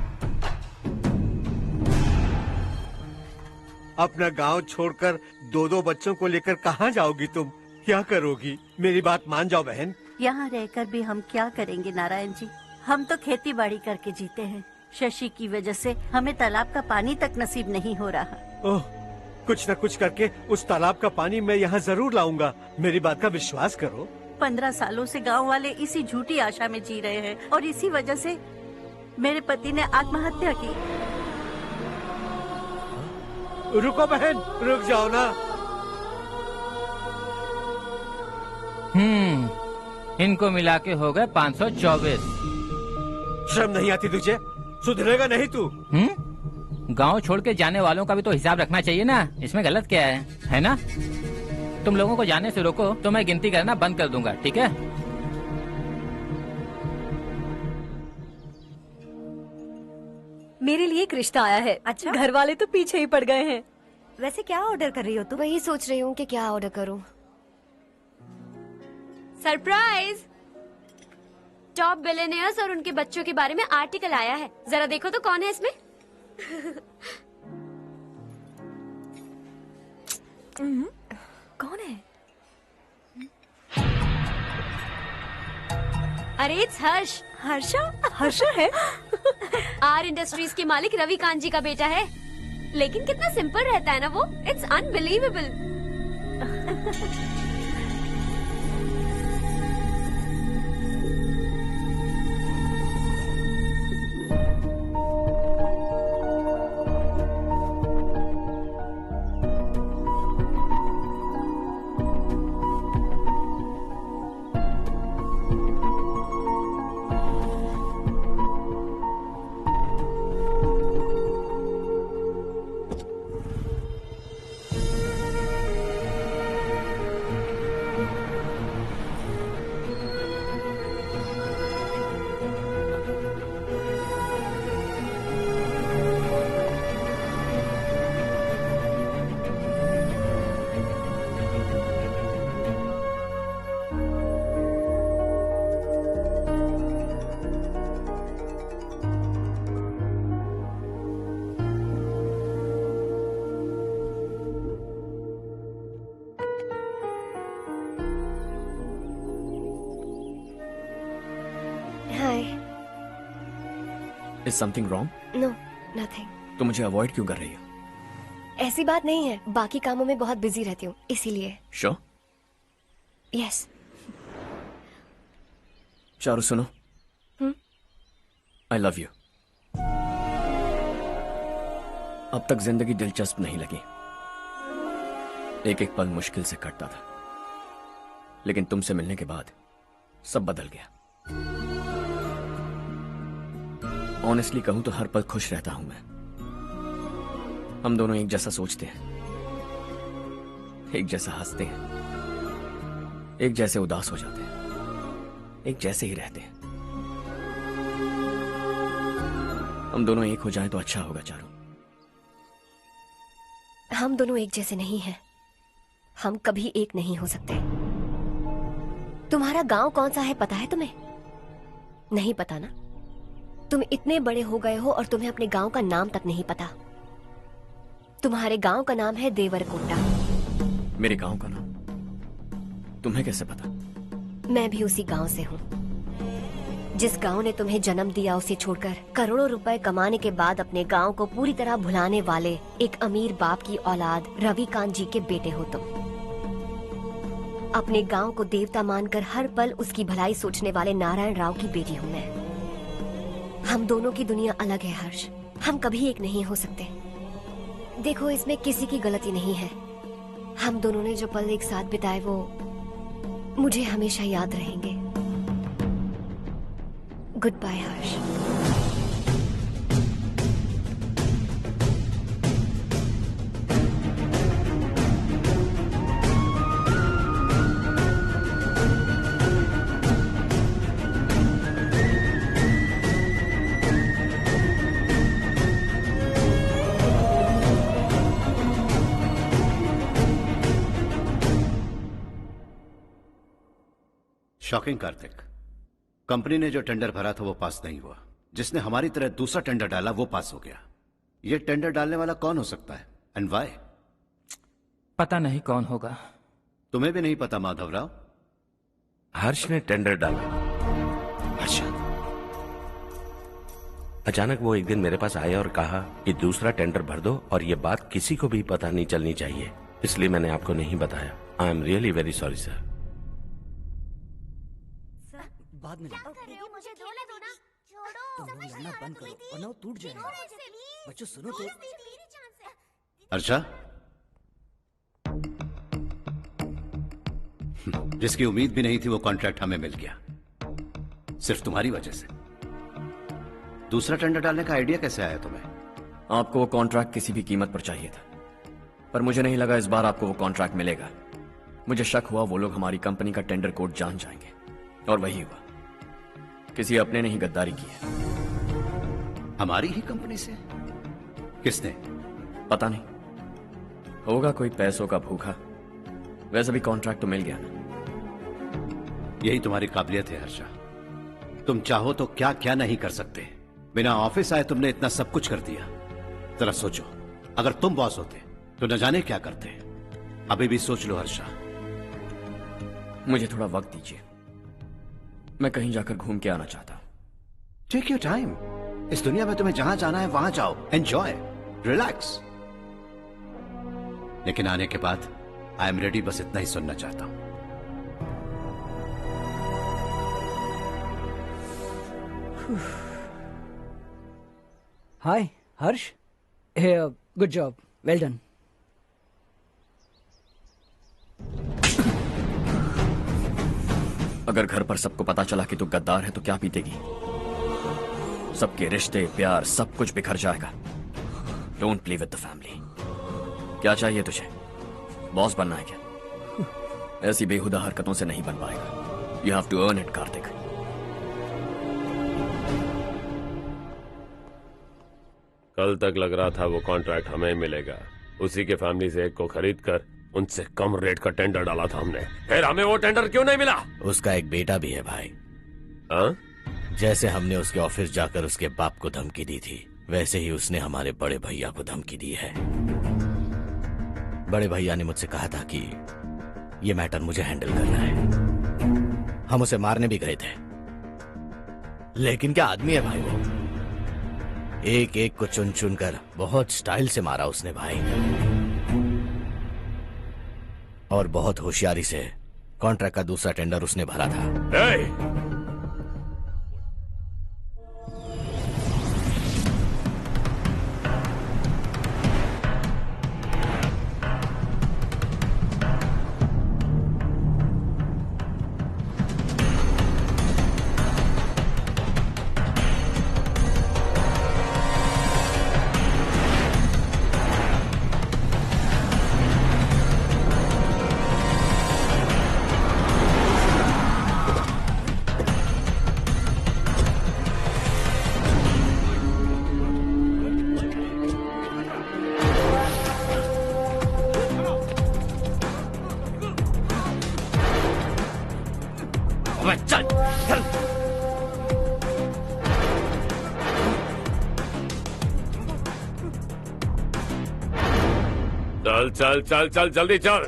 अपना गांव छोड़कर 2-2 बच्चों को लेकर कहाँ जाओगी तुम? क्या करोगी? मेरी बात मान जाओ बहन। यहाँ रहकर भी हम क्या करेंगे नारायण जी? हम तो खेती बाड़ी करके जीते हैं। शशि की वजह से हमें तालाब का पानी तक नसीब नहीं हो रहा। ओह, कुछ न कुछ करके उस तालाब का पानी मैं यहाँ जरूर लाऊंगा। मेरी बात का विश्वास करो। 15 सालों से गांव वाले इसी झूठी आशा में जी रहे हैं और इसी वजह से मेरे पति ने आत्महत्या की। रुको बहन, रुक जाओ ना। इनको मिला के हो गए 524। शर्म नहीं आती तुझे? सुधरेगा नहीं तू? गांव छोड़ के जाने वालों का भी तो हिसाब रखना चाहिए ना। इसमें गलत क्या है ना? तुम लोगों को जाने से रोको तो मैं गिनती करना बंद कर दूंगा, ठीक है? मेरे लिए एक रिश्ता आया है। अच्छा? घर वाले तो पीछे ही पड़ गए हैं। वैसे क्या ऑर्डर कर रही हो तुम? वही सोच रही हूँ कि क्या ऑर्डर करूँ। सरप्राइज! टॉप बिलियनियर्स और उनके बच्चों के बारे में आर्टिकल आया है। जरा देखो तो कौन है इसमें। कौन है? अरे इट्स हर्ष। हर्षा है? आर इंडस्ट्रीज के मालिक रवि कांत जी का बेटा है। लेकिन कितना सिंपल रहता है ना वो। It's unbelievable. Is something wrong? No, nothing. तो मुझे अवॉइड क्यों कर रही हो? ऐसी बात नहीं है, बाकी कामों में बहुत बिजी रहती हूँ इसीलिए। Sure? Yes. चारू सुनो। I love you. अब तक जिंदगी दिलचस्प नहीं लगी। एक एक पल मुश्किल से कटता था, लेकिन तुमसे मिलने के बाद सब बदल गया। ऑनेस्टली कहूं तो हर पल खुश रहता हूं मैं। हम दोनों एक जैसा सोचते हैं, एक जैसा हंसते हैं, एक जैसे उदास हो जाते हैं, एक जैसे ही रहते हैं। हम दोनों एक हो जाएं तो अच्छा होगा चारू। हम दोनों एक जैसे नहीं हैं। हम कभी एक नहीं हो सकते। तुम्हारा गांव कौन सा है पता है तुम्हें? नहीं पता ना? तुम इतने बड़े हो गए हो और तुम्हें अपने गांव का नाम तक नहीं पता। तुम्हारे गांव का नाम है देवरकोटा। मेरे गांव का नाम तुम्हें कैसे पता? मैं भी उसी गांव से हूँ। जिस गांव ने तुम्हें जन्म दिया उसे छोड़कर करोड़ों रुपए कमाने के बाद अपने गांव को पूरी तरह भुलाने वाले एक अमीर बाप की औलाद रवि कांत जी के बेटे हो तुम। अपने गांव को देवता मानकर हर पल उसकी भलाई सोचने वाले नारायण राव की बेटी हूँ मैं। हम दोनों की दुनिया अलग है हर्ष। हम कभी एक नहीं हो सकते। देखो इसमें किसी की गलती नहीं है। हम दोनों ने जो पल एक साथ बिताए वो मुझे हमेशा याद रहेंगे। गुड बाय हर्ष। शॉकिंग कार्तिक, कंपनी ने जो टेंडर भरा था वो पास नहीं हुआ। जिसने हमारी तरह दूसरा टेंडर डाला वो पास हो गया। ये टेंडर डालने वाला कौन हो सकता है एंड व्हाई? पता नहीं कौन होगा। तुम्हें भी नहीं पता माधवराव? हर्ष ने टेंडर डाला। हर्ष अचानक वो एक दिन मेरे पास आया और कहा कि दूसरा टेंडर भर दो और ये बात किसी को भी पता नहीं चलनी चाहिए, इसलिए मैंने आपको नहीं बताया। I am really very sorry sir. बाद में मुझे खेलने दो ना। छोड़ो, तुम लोग लड़ना बंद करो वरना वो टूट जाएगा। बच्चों सुनो तो। अर्चा, जिसकी उम्मीद भी नहीं थी वो कॉन्ट्रैक्ट हमें मिल गया, सिर्फ तुम्हारी वजह से। दूसरा टेंडर डालने का आइडिया कैसे आया तुम्हें? आपको वो कॉन्ट्रैक्ट किसी भी कीमत पर चाहिए था, पर मुझे नहीं लगा इस बार आपको वो कॉन्ट्रैक्ट मिलेगा। मुझे शक हुआ वो लोग हमारी कंपनी का टेंडर कोड जान जाएंगे, और वही हुआ। किसी अपने ने ही गद्दारी की है। हमारी ही कंपनी से? किसने? पता नहीं, होगा कोई पैसों का भूखा। वैसे भी कॉन्ट्रैक्ट तो मिल गया ना। यही तुम्हारी काबिलियत है हर्षा। तुम चाहो तो क्या क्या नहीं कर सकते। बिना ऑफिस आए तुमने इतना सब कुछ कर दिया। जरा सोचो, अगर तुम बॉस होते तो न जाने क्या करते। अभी भी सोच लो हर्षा। मुझे थोड़ा वक्त दीजिए, मैं कहीं जाकर घूम के आना चाहता हूं। Take your time. इस दुनिया में तुम्हें जहां जाना है वहां जाओ, एंजॉय, रिलैक्स। लेकिन आने के बाद आई एम रेडी, बस इतना ही सुनना चाहता हूं। हाय हर्ष, गुड जॉब, वेल डन। अगर घर पर सबको पता चला कि तू गद्दार है तो क्या बीतेगी? सबके रिश्ते, प्यार, सब कुछ बिखर जाएगा। Don't play with the family. क्या चाहिए तुझे? बॉस बनना है क्या? ऐसी बेहुदा हरकतों से नहीं बन पाएगा। You have to earn it Kartik. कल तक लग रहा था वो कॉन्ट्रैक्ट हमें मिलेगा। उसी के फैमिली से एक को खरीद कर उनसे कम रेट का टेंडर डाला था हमने, फिर हमें वो टेंडर क्यों नहीं मिला? उसका एक बेटा भी है भाई। हाँ? जैसे हमने उसके ऑफिस जाकर उसके बाप को धमकी दी थी, वैसे ही उसने हमारे बड़े भैया को धमकी दी है। बड़े भैया ने मुझसे कहा था कि ये मैटर मुझे हैंडल करना है। हम उसे मारने भी गए थे, लेकिन क्या आदमी है भाई वो। एक एक को चुन चुन कर बहुत स्टाइल से मारा उसने भाई, और बहुत होशियारी से कॉन्ट्रैक्ट का दूसरा टेंडर उसने भरा था। चल चल चल चल जल्दी चल।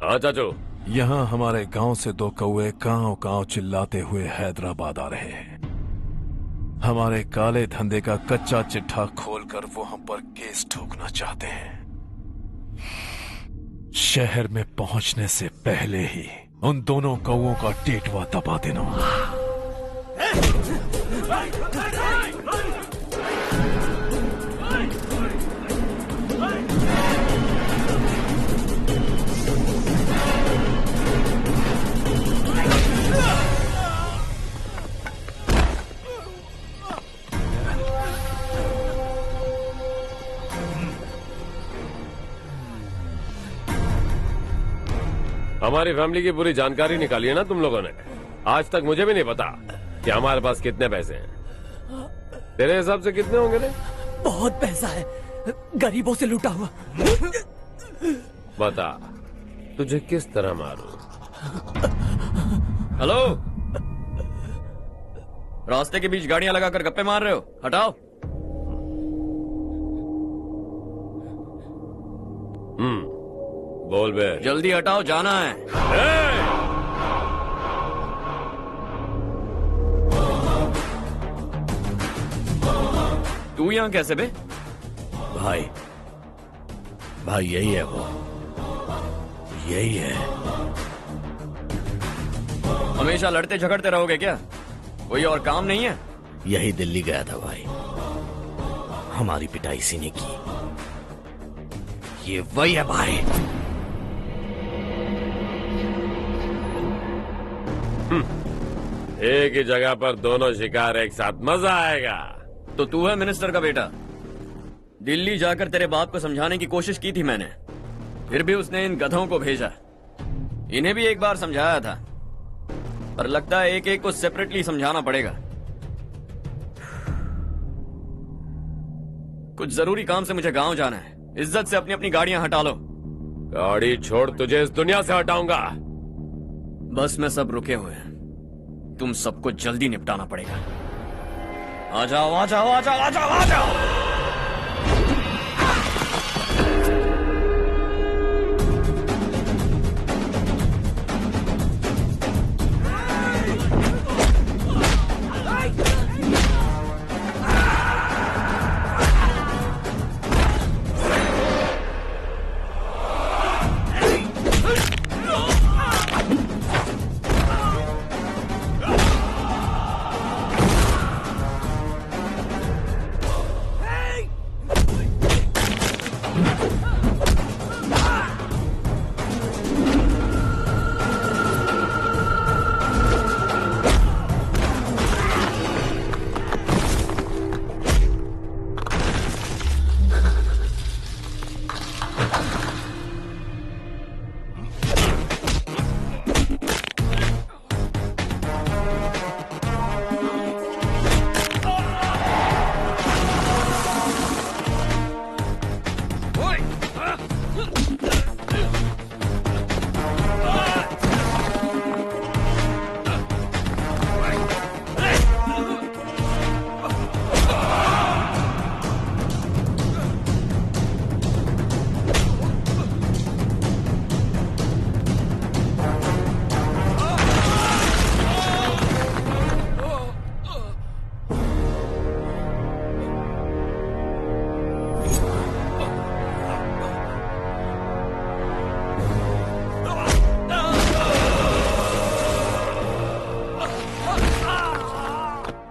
हाँ चाचू। यहाँ हमारे गांव से दो कौवे कांव कांव चिल्लाते हुए हैदराबाद आ रहे हैं। हमारे काले धंधे का कच्चा चिट्ठा खोलकर वो हम पर केस ठोकना चाहते हैं। शहर में पहुंचने से पहले ही उन दोनों कौवों का टेटवा दबा देना। हमारी फैमिली की पूरी जानकारी निकाली है ना तुम लोगों ने। आज तक मुझे भी नहीं पता कि हमारे पास कितने पैसे हैं। तेरे हिसाब से कितने होंगे रे? बहुत पैसा है, गरीबों से लूटा हुआ। बता तुझे किस तरह मारूं? हेलो, रास्ते के बीच गाड़ियां लगाकर गप्पे मार रहे हो? हटाओ। बोल बे। जल्दी हटाओ, जाना है। तू यहाँ कैसे बे? भाई यही है वो, यही है। हमेशा लड़ते झगड़ते रहोगे क्या? कोई और काम नहीं है? यही दिल्ली गया था भाई, हमारी पिटाई इसी ने की। ये वही है भाई। एक ही जगह पर दोनों शिकार एक साथ, मजा आएगा। तो तू है मिनिस्टर का बेटा। दिल्ली जाकर तेरे बाप को समझाने की कोशिश की थी मैंने, फिर भी उसने इन गधों को भेजा। इन्हें भी एक बार समझाया था, पर लगता है एक एक को सेपरेटली समझाना पड़ेगा। कुछ जरूरी काम से मुझे गांव जाना है। इज्जत से अपनी अपनी गाड़ियां हटा लो। गाड़ी छोड़, तुझे इस दुनिया से हटाऊंगा। बस में सब रुके हुए हैं, तुम सबको जल्दी निपटाना पड़ेगा। आ जाओ आ जाओ आ जाओ आ जाओ आ जाओ।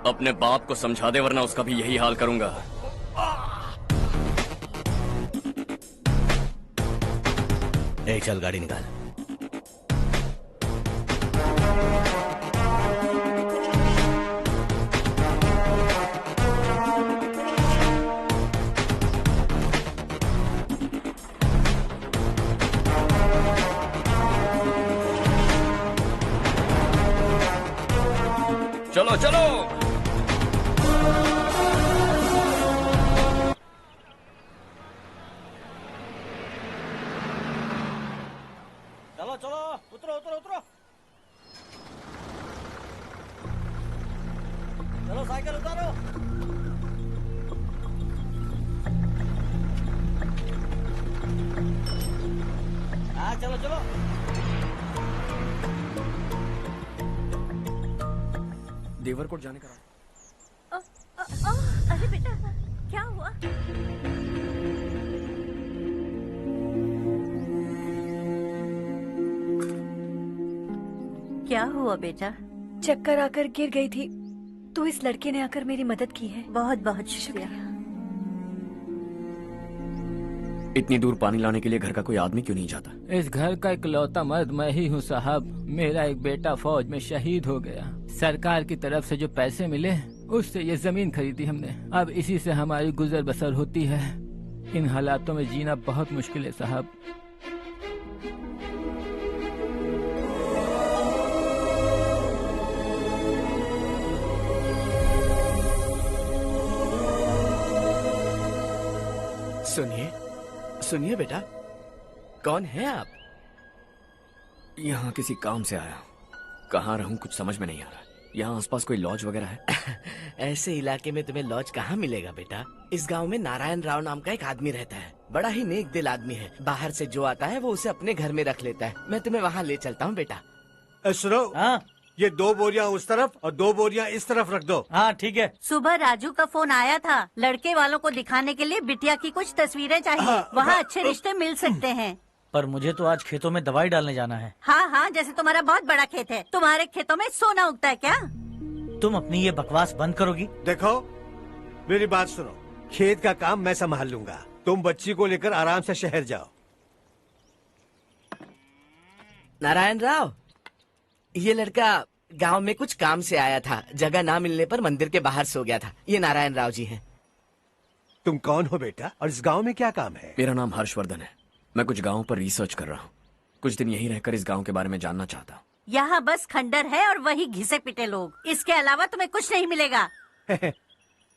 अपने बाप को समझा दे, वरना उसका भी यही हाल करूंगा। चल गाड़ी निकाल। चलो चलो। चलो चलो, उतरो उतरो उतरो। चलो साइकिल उतारो। हाँ चलो चलो। देवरकोट जाने का अरे बेटा क्या हुआ? क्या हुआ बेटा? चक्कर आकर गिर गई थी, तो इस लड़के ने आकर मेरी मदद की है। बहुत बहुत शुक्रिया। इतनी दूर पानी लाने के लिए घर का कोई आदमी क्यों नहीं जाता? इस घर का इकलौता मर्द मैं ही हूँ साहब। मेरा एक बेटा फौज में शहीद हो गया। सरकार की तरफ से जो पैसे मिले उससे ये जमीन खरीदी हमने। अब इसी से हमारी गुजर बसर होती है। इन हालातों में जीना बहुत मुश्किल है साहब। सुनिए सुनिए बेटा, कौन है आप? यहाँ किसी काम से आया हूँ। कहाँ रहूँ कुछ समझ में नहीं आ रहा। यहाँ आसपास कोई लॉज वगैरह है? ऐसे इलाके में तुम्हें लॉज कहाँ मिलेगा बेटा? इस गांव में नारायण राव नाम का एक आदमी रहता है। बड़ा ही नेक दिल आदमी है। बाहर से जो आता है वो उसे अपने घर में रख लेता है। मैं तुम्हें वहाँ ले चलता हूँ बेटा। सुनो, ये 2 बोरियां उस तरफ और 2 बोरियां इस तरफ रख दो। हाँ ठीक है। सुबह राजू का फोन आया था, लड़के वालों को दिखाने के लिए बिटिया की कुछ तस्वीरें चाहिए। वहाँ अच्छे रिश्ते मिल सकते हैं। पर मुझे तो आज खेतों में दवाई डालने जाना है। हाँ हाँ, जैसे तुम्हारा बहुत बड़ा खेत है। तुम्हारे खेतों में सोना उगता है क्या? तुम अपनी ये बकवास बंद करोगी? देखो मेरी बात सुनो, खेत का काम मैं संभाल लूंगा। तुम बच्ची को लेकर आराम से शहर जाओ। नारायण राव, ये लड़का गांव में कुछ काम से आया था। जगह ना मिलने पर मंदिर के बाहर सो गया था। ये नारायण राव जी हैं। तुम कौन हो बेटा और इस गांव में क्या काम है? मेरा नाम हर्षवर्धन है। मैं कुछ गाँव पर रिसर्च कर रहा हूँ। कुछ दिन यहीं रहकर इस गाँव के बारे में जानना चाहता हूँ। यहाँ बस खंडर है और वही घिसे पिटे लोग। इसके अलावा तुम्हें कुछ नहीं मिलेगा।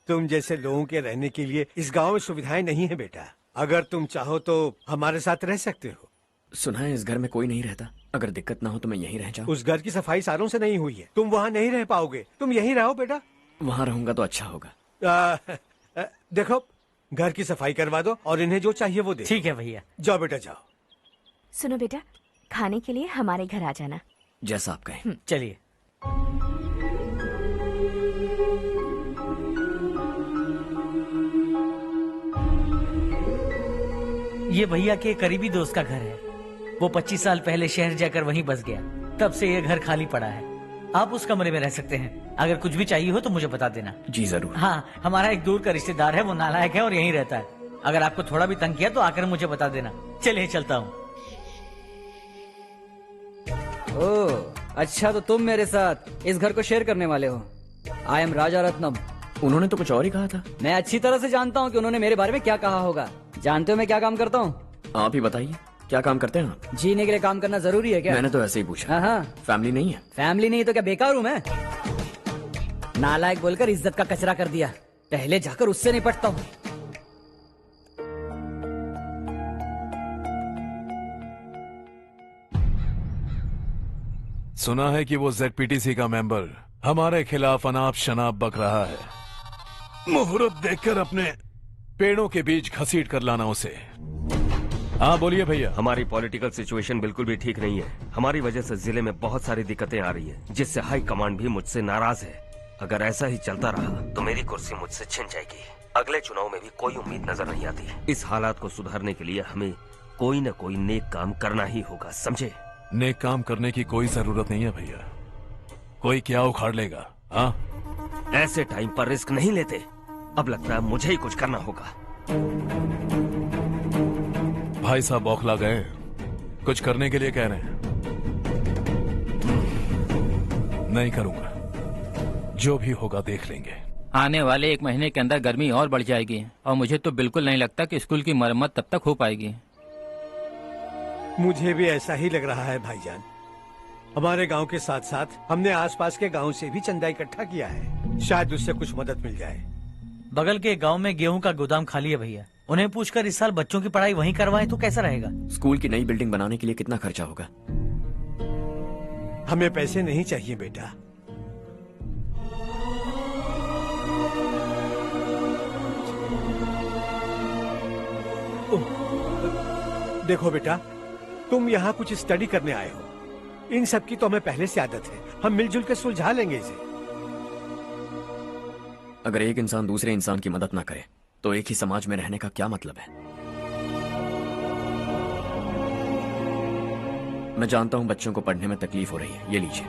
तुम जैसे लोगों के रहने के लिए इस गांव में सुविधाएं नहीं है बेटा। अगर तुम चाहो तो हमारे साथ रह सकते हो। सुना है इस घर में कोई नहीं रहता। अगर दिक्कत ना हो तो मैं यहीं रह जाऊँ। उस घर की सफाई सालों से नहीं हुई है। तुम वहाँ नहीं रह पाओगे। तुम यहीं रहो बेटा। वहाँ रहूंगा तो अच्छा होगा। देखो, घर की सफाई करवा दो और इन्हें जो चाहिए वो दे। ठीक है भैया। जाओ बेटा जाओ। सुनो बेटा, खाने के लिए हमारे घर आ जाना। जैसा आप कहें। चलिए। ये भैया के करीबी दोस्त का घर है। वो 25 साल पहले शहर जाकर वहीं बस गया। तब से ये घर खाली पड़ा है। आप उस कमरे में रह सकते हैं। अगर कुछ भी चाहिए हो तो मुझे बता देना। जी जरूर। हाँ, हमारा एक दूर का रिश्तेदार है, वो नालायक है और यहीं रहता है। अगर आपको थोड़ा भी तंग किया तो आकर मुझे बता देना। चलिए चलता हूँ। ओह, अच्छा तो तुम मेरे साथ इस घर को शेयर करने वाले हो। आई एम राजा रत्नम। उन्होंने तो कुछ और ही कहा था। मैं अच्छी तरह से जानता हूँ कि उन्होंने मेरे बारे में क्या कहा होगा। जानते हो मैं क्या काम करता हूँ? आप ही बताइए, क्या काम करते हैं आप? जीने के लिए काम करना जरूरी है क्या? मैंने तो ऐसे ही पूछा। हाँ। फैमिली नहीं है? फैमिली नहीं तो क्या बेकार हूँ मैं? नालायक बोलकर इज्जत का कचरा कर दिया। पहले जाकर उससे निपटता हूँ। सुना है कि वो ZPTC का मेंबर हमारे खिलाफ अनाप शनाप बक रहा है। मुहूर्त देखकर अपने पेड़ों के बीच घसीट कर लाना उसे। हाँ बोलिए भैया। हमारी पॉलिटिकल सिचुएशन बिल्कुल भी ठीक नहीं है। हमारी वजह से जिले में बहुत सारी दिक्कतें आ रही है, जिससे हाई कमांड भी मुझसे नाराज है। अगर ऐसा ही चलता रहा तो मेरी कुर्सी मुझसे छिन जाएगी। अगले चुनाव में भी कोई उम्मीद नजर नहीं आती। इस हालात को सुधारने के लिए हमें कोई न कोई नेक काम करना ही होगा, समझे? नेक काम करने की कोई जरूरत नहीं है भैया। कोई क्या उखाड़ लेगा? हाँ, ऐसे टाइम पर रिस्क नहीं लेते। अब लगता है मुझे ही कुछ करना होगा। भाई साहब बौखला गए, कुछ करने के लिए कह रहे हैं। नहीं करूंगा, जो भी होगा देख लेंगे। आने वाले 1 महीने के अंदर गर्मी और बढ़ जाएगी और मुझे तो बिल्कुल नहीं लगता कि स्कूल की मरम्मत तब तक हो पाएगी। मुझे भी ऐसा ही लग रहा है भाईजान। हमारे गांव के साथ साथ हमने आसपास के गांव से भी चंदा इकट्ठा किया है। शायद उससे कुछ मदद मिल जाए। बगल के गांव में गेहूं का गोदाम खाली है भैया। उन्हें पूछकर इस साल बच्चों की पढ़ाई वहीं करवाएं तो कैसा रहेगा? स्कूल की नई बिल्डिंग बनाने के लिए कितना खर्चा होगा? हमें पैसे नहीं चाहिए बेटा। देखो बेटा, तुम यहाँ कुछ स्टडी करने आए हो। इन सब की तो हमें पहले से आदत है। हम मिलजुल के सुलझा लेंगे इसे। अगर एक इंसान दूसरे इंसान की मदद ना करे तो एक ही समाज में रहने का क्या मतलब है? मैं जानता हूं बच्चों को पढ़ने में तकलीफ हो रही है। ये लीजिए।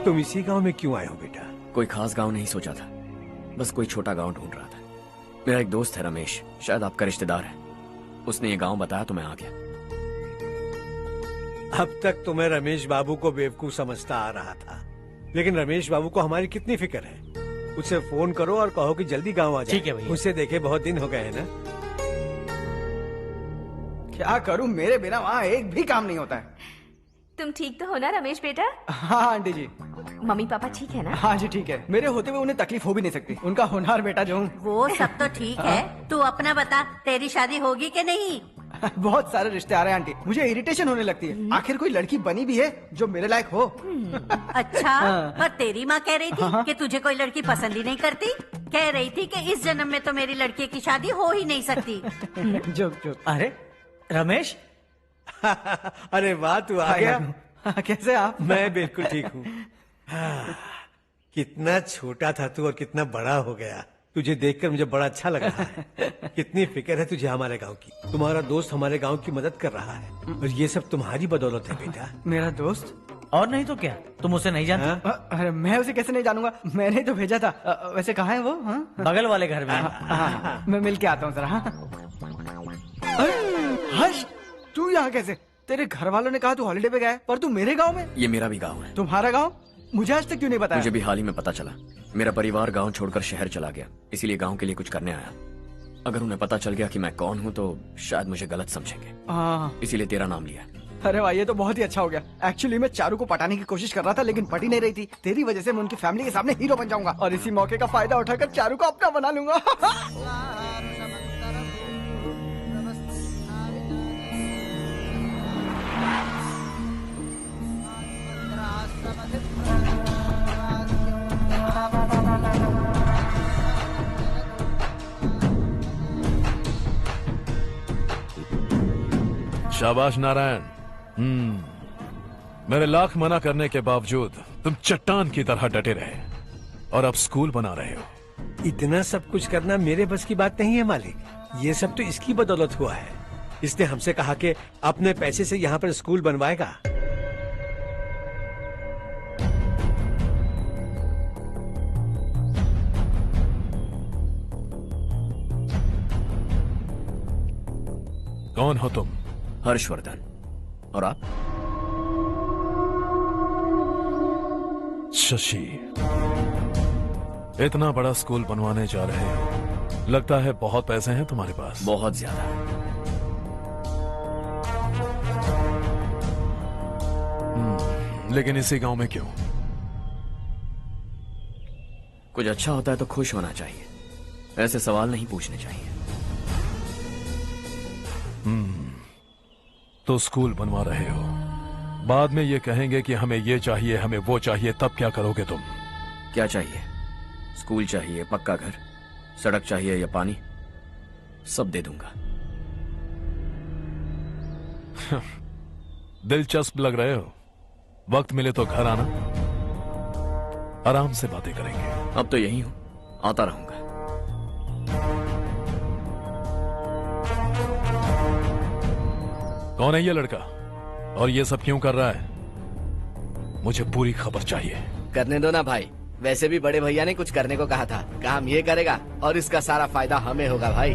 तुम इसी गांव में क्यों आए हो बेटा? कोई खास गांव नहीं सोचा था, बस कोई छोटा गांव ढूंढ रहा था। मेरा एक दोस्त है रमेश, शायद आपका रिश्तेदार है। उसने ये गांव बताया तो मैं आ गया। अब तक तो मैं रमेश बाबू को बेवकूफ समझता आ रहा था, लेकिन रमेश बाबू को हमारी कितनी फिक्र है। उसे फोन करो और कहो कि जल्दी गांव आ जाए। ठीक है भैया। उसे देखे बहुत दिन हो गए हैं ना। क्या करूं, मेरे बिना वहाँ एक भी काम नहीं होता है। तुम ठीक तो हो ना रमेश बेटा? हाँ आंटी जी। मम्मी पापा ठीक है ना? हाँ जी ठीक है, मेरे होते हुए उन्हें तकलीफ हो भी नहीं सकती। उनका होनहार बेटा जो हूँ। वो सब तो ठीक है, तू अपना बता, तेरी शादी होगी कि नहीं? बहुत सारे रिश्ते आ रहे हैं आंटी, मुझे इरिटेशन होने लगती है। आखिर कोई लड़की बनी भी है जो मेरे लायक हो। अच्छा, पर तेरी माँ कह रही थी कि तुझे कोई लड़की पसंद ही नहीं करती। कह रही थी कि इस जन्म में तो मेरी लड़की की शादी हो ही नहीं सकती। अरे रमेश, अरे वाह, तू आ गया। कैसे आप? मैं बिल्कुल ठीक हूँ। कितना छोटा था तू और कितना बड़ा हो गया। तुझे देखकर मुझे बड़ा अच्छा लग रहा है। कितनी फिक्र है तुझे हमारे गांव की। तुम्हारा दोस्त हमारे गांव की मदद कर रहा है और ये सब तुम्हारी बदौलत है बेटा। मेरा दोस्त? और नहीं तो क्या, तुम उसे नहीं जानते? अरे मैं उसे कैसे नहीं जानूंगा, मैंने ही तो भेजा था। वैसे कहाँ है वो? बगल वाले घर में। मैं मिल के आता हूँ जरा। हर्ष, तू यहाँ कैसे? तेरे घर वालों ने कहा तू हॉलिडे पे गया है, पर तू मेरे गांव में। ये मेरा भी गांव है। तुम्हारा गांव? मुझे आज तक क्यों नहीं बताया? मुझे भी हाल ही में पता चला। मेरा परिवार गांव छोड़कर शहर चला गया, इसीलिए गांव के लिए कुछ करने आया। अगर उन्हें पता चल गया कि मैं कौन हूँ तो शायद मुझे गलत समझेंगे, इसीलिए तेरा नाम लिया। अरे भाई, ये तो बहुत ही अच्छा हो गया। एक्चुअली मैं चारू को पटाने की कोशिश कर रहा था, लेकिन पटी नहीं रही थी। तेरी वजह से मैं उनकी फैमिली के सामने हीरो बन जाऊंगा और इसी मौके का फायदा उठाकर चारू को अपना बना लूंगा। शाबाश नारायण। मेरे लाख मना करने के बावजूद तुम चट्टान की तरह डटे रहे और अब स्कूल बना रहे हो। इतना सब कुछ करना मेरे बस की बात नहीं है मालिक। ये सब तो इसकी बदौलत हुआ है। इसने हमसे कहा कि अपने पैसे से यहाँ पर स्कूल बनवाएगा। कौन हो तुम? हर्षवर्धन। और आप? शशि। इतना बड़ा स्कूल बनवाने जा रहे हो, लगता है बहुत पैसे हैं तुम्हारे पास। बहुत ज्यादा। लेकिन इसी गांव में क्यों? कुछ अच्छा होता है तो खुश होना चाहिए, ऐसे सवाल नहीं पूछने चाहिए। तो स्कूल बनवा रहे हो, बाद में ये कहेंगे कि हमें ये चाहिए, हमें वो चाहिए, तब क्या करोगे तुम? क्या चाहिए? स्कूल चाहिए, पक्का घर, सड़क चाहिए या पानी, सब दे दूंगा। दिलचस्प लग रहे हो। वक्त मिले तो घर आना, आराम से बातें करेंगे। अब तो यही हूं, आता रहूंगा। कौन है ये लड़का और ये सब क्यों कर रहा है? मुझे पूरी खबर चाहिए। करने दो ना भाई, वैसे भी बड़े भैया ने कुछ करने को कहा था। काम ये करेगा और इसका सारा फायदा हमें होगा भाई।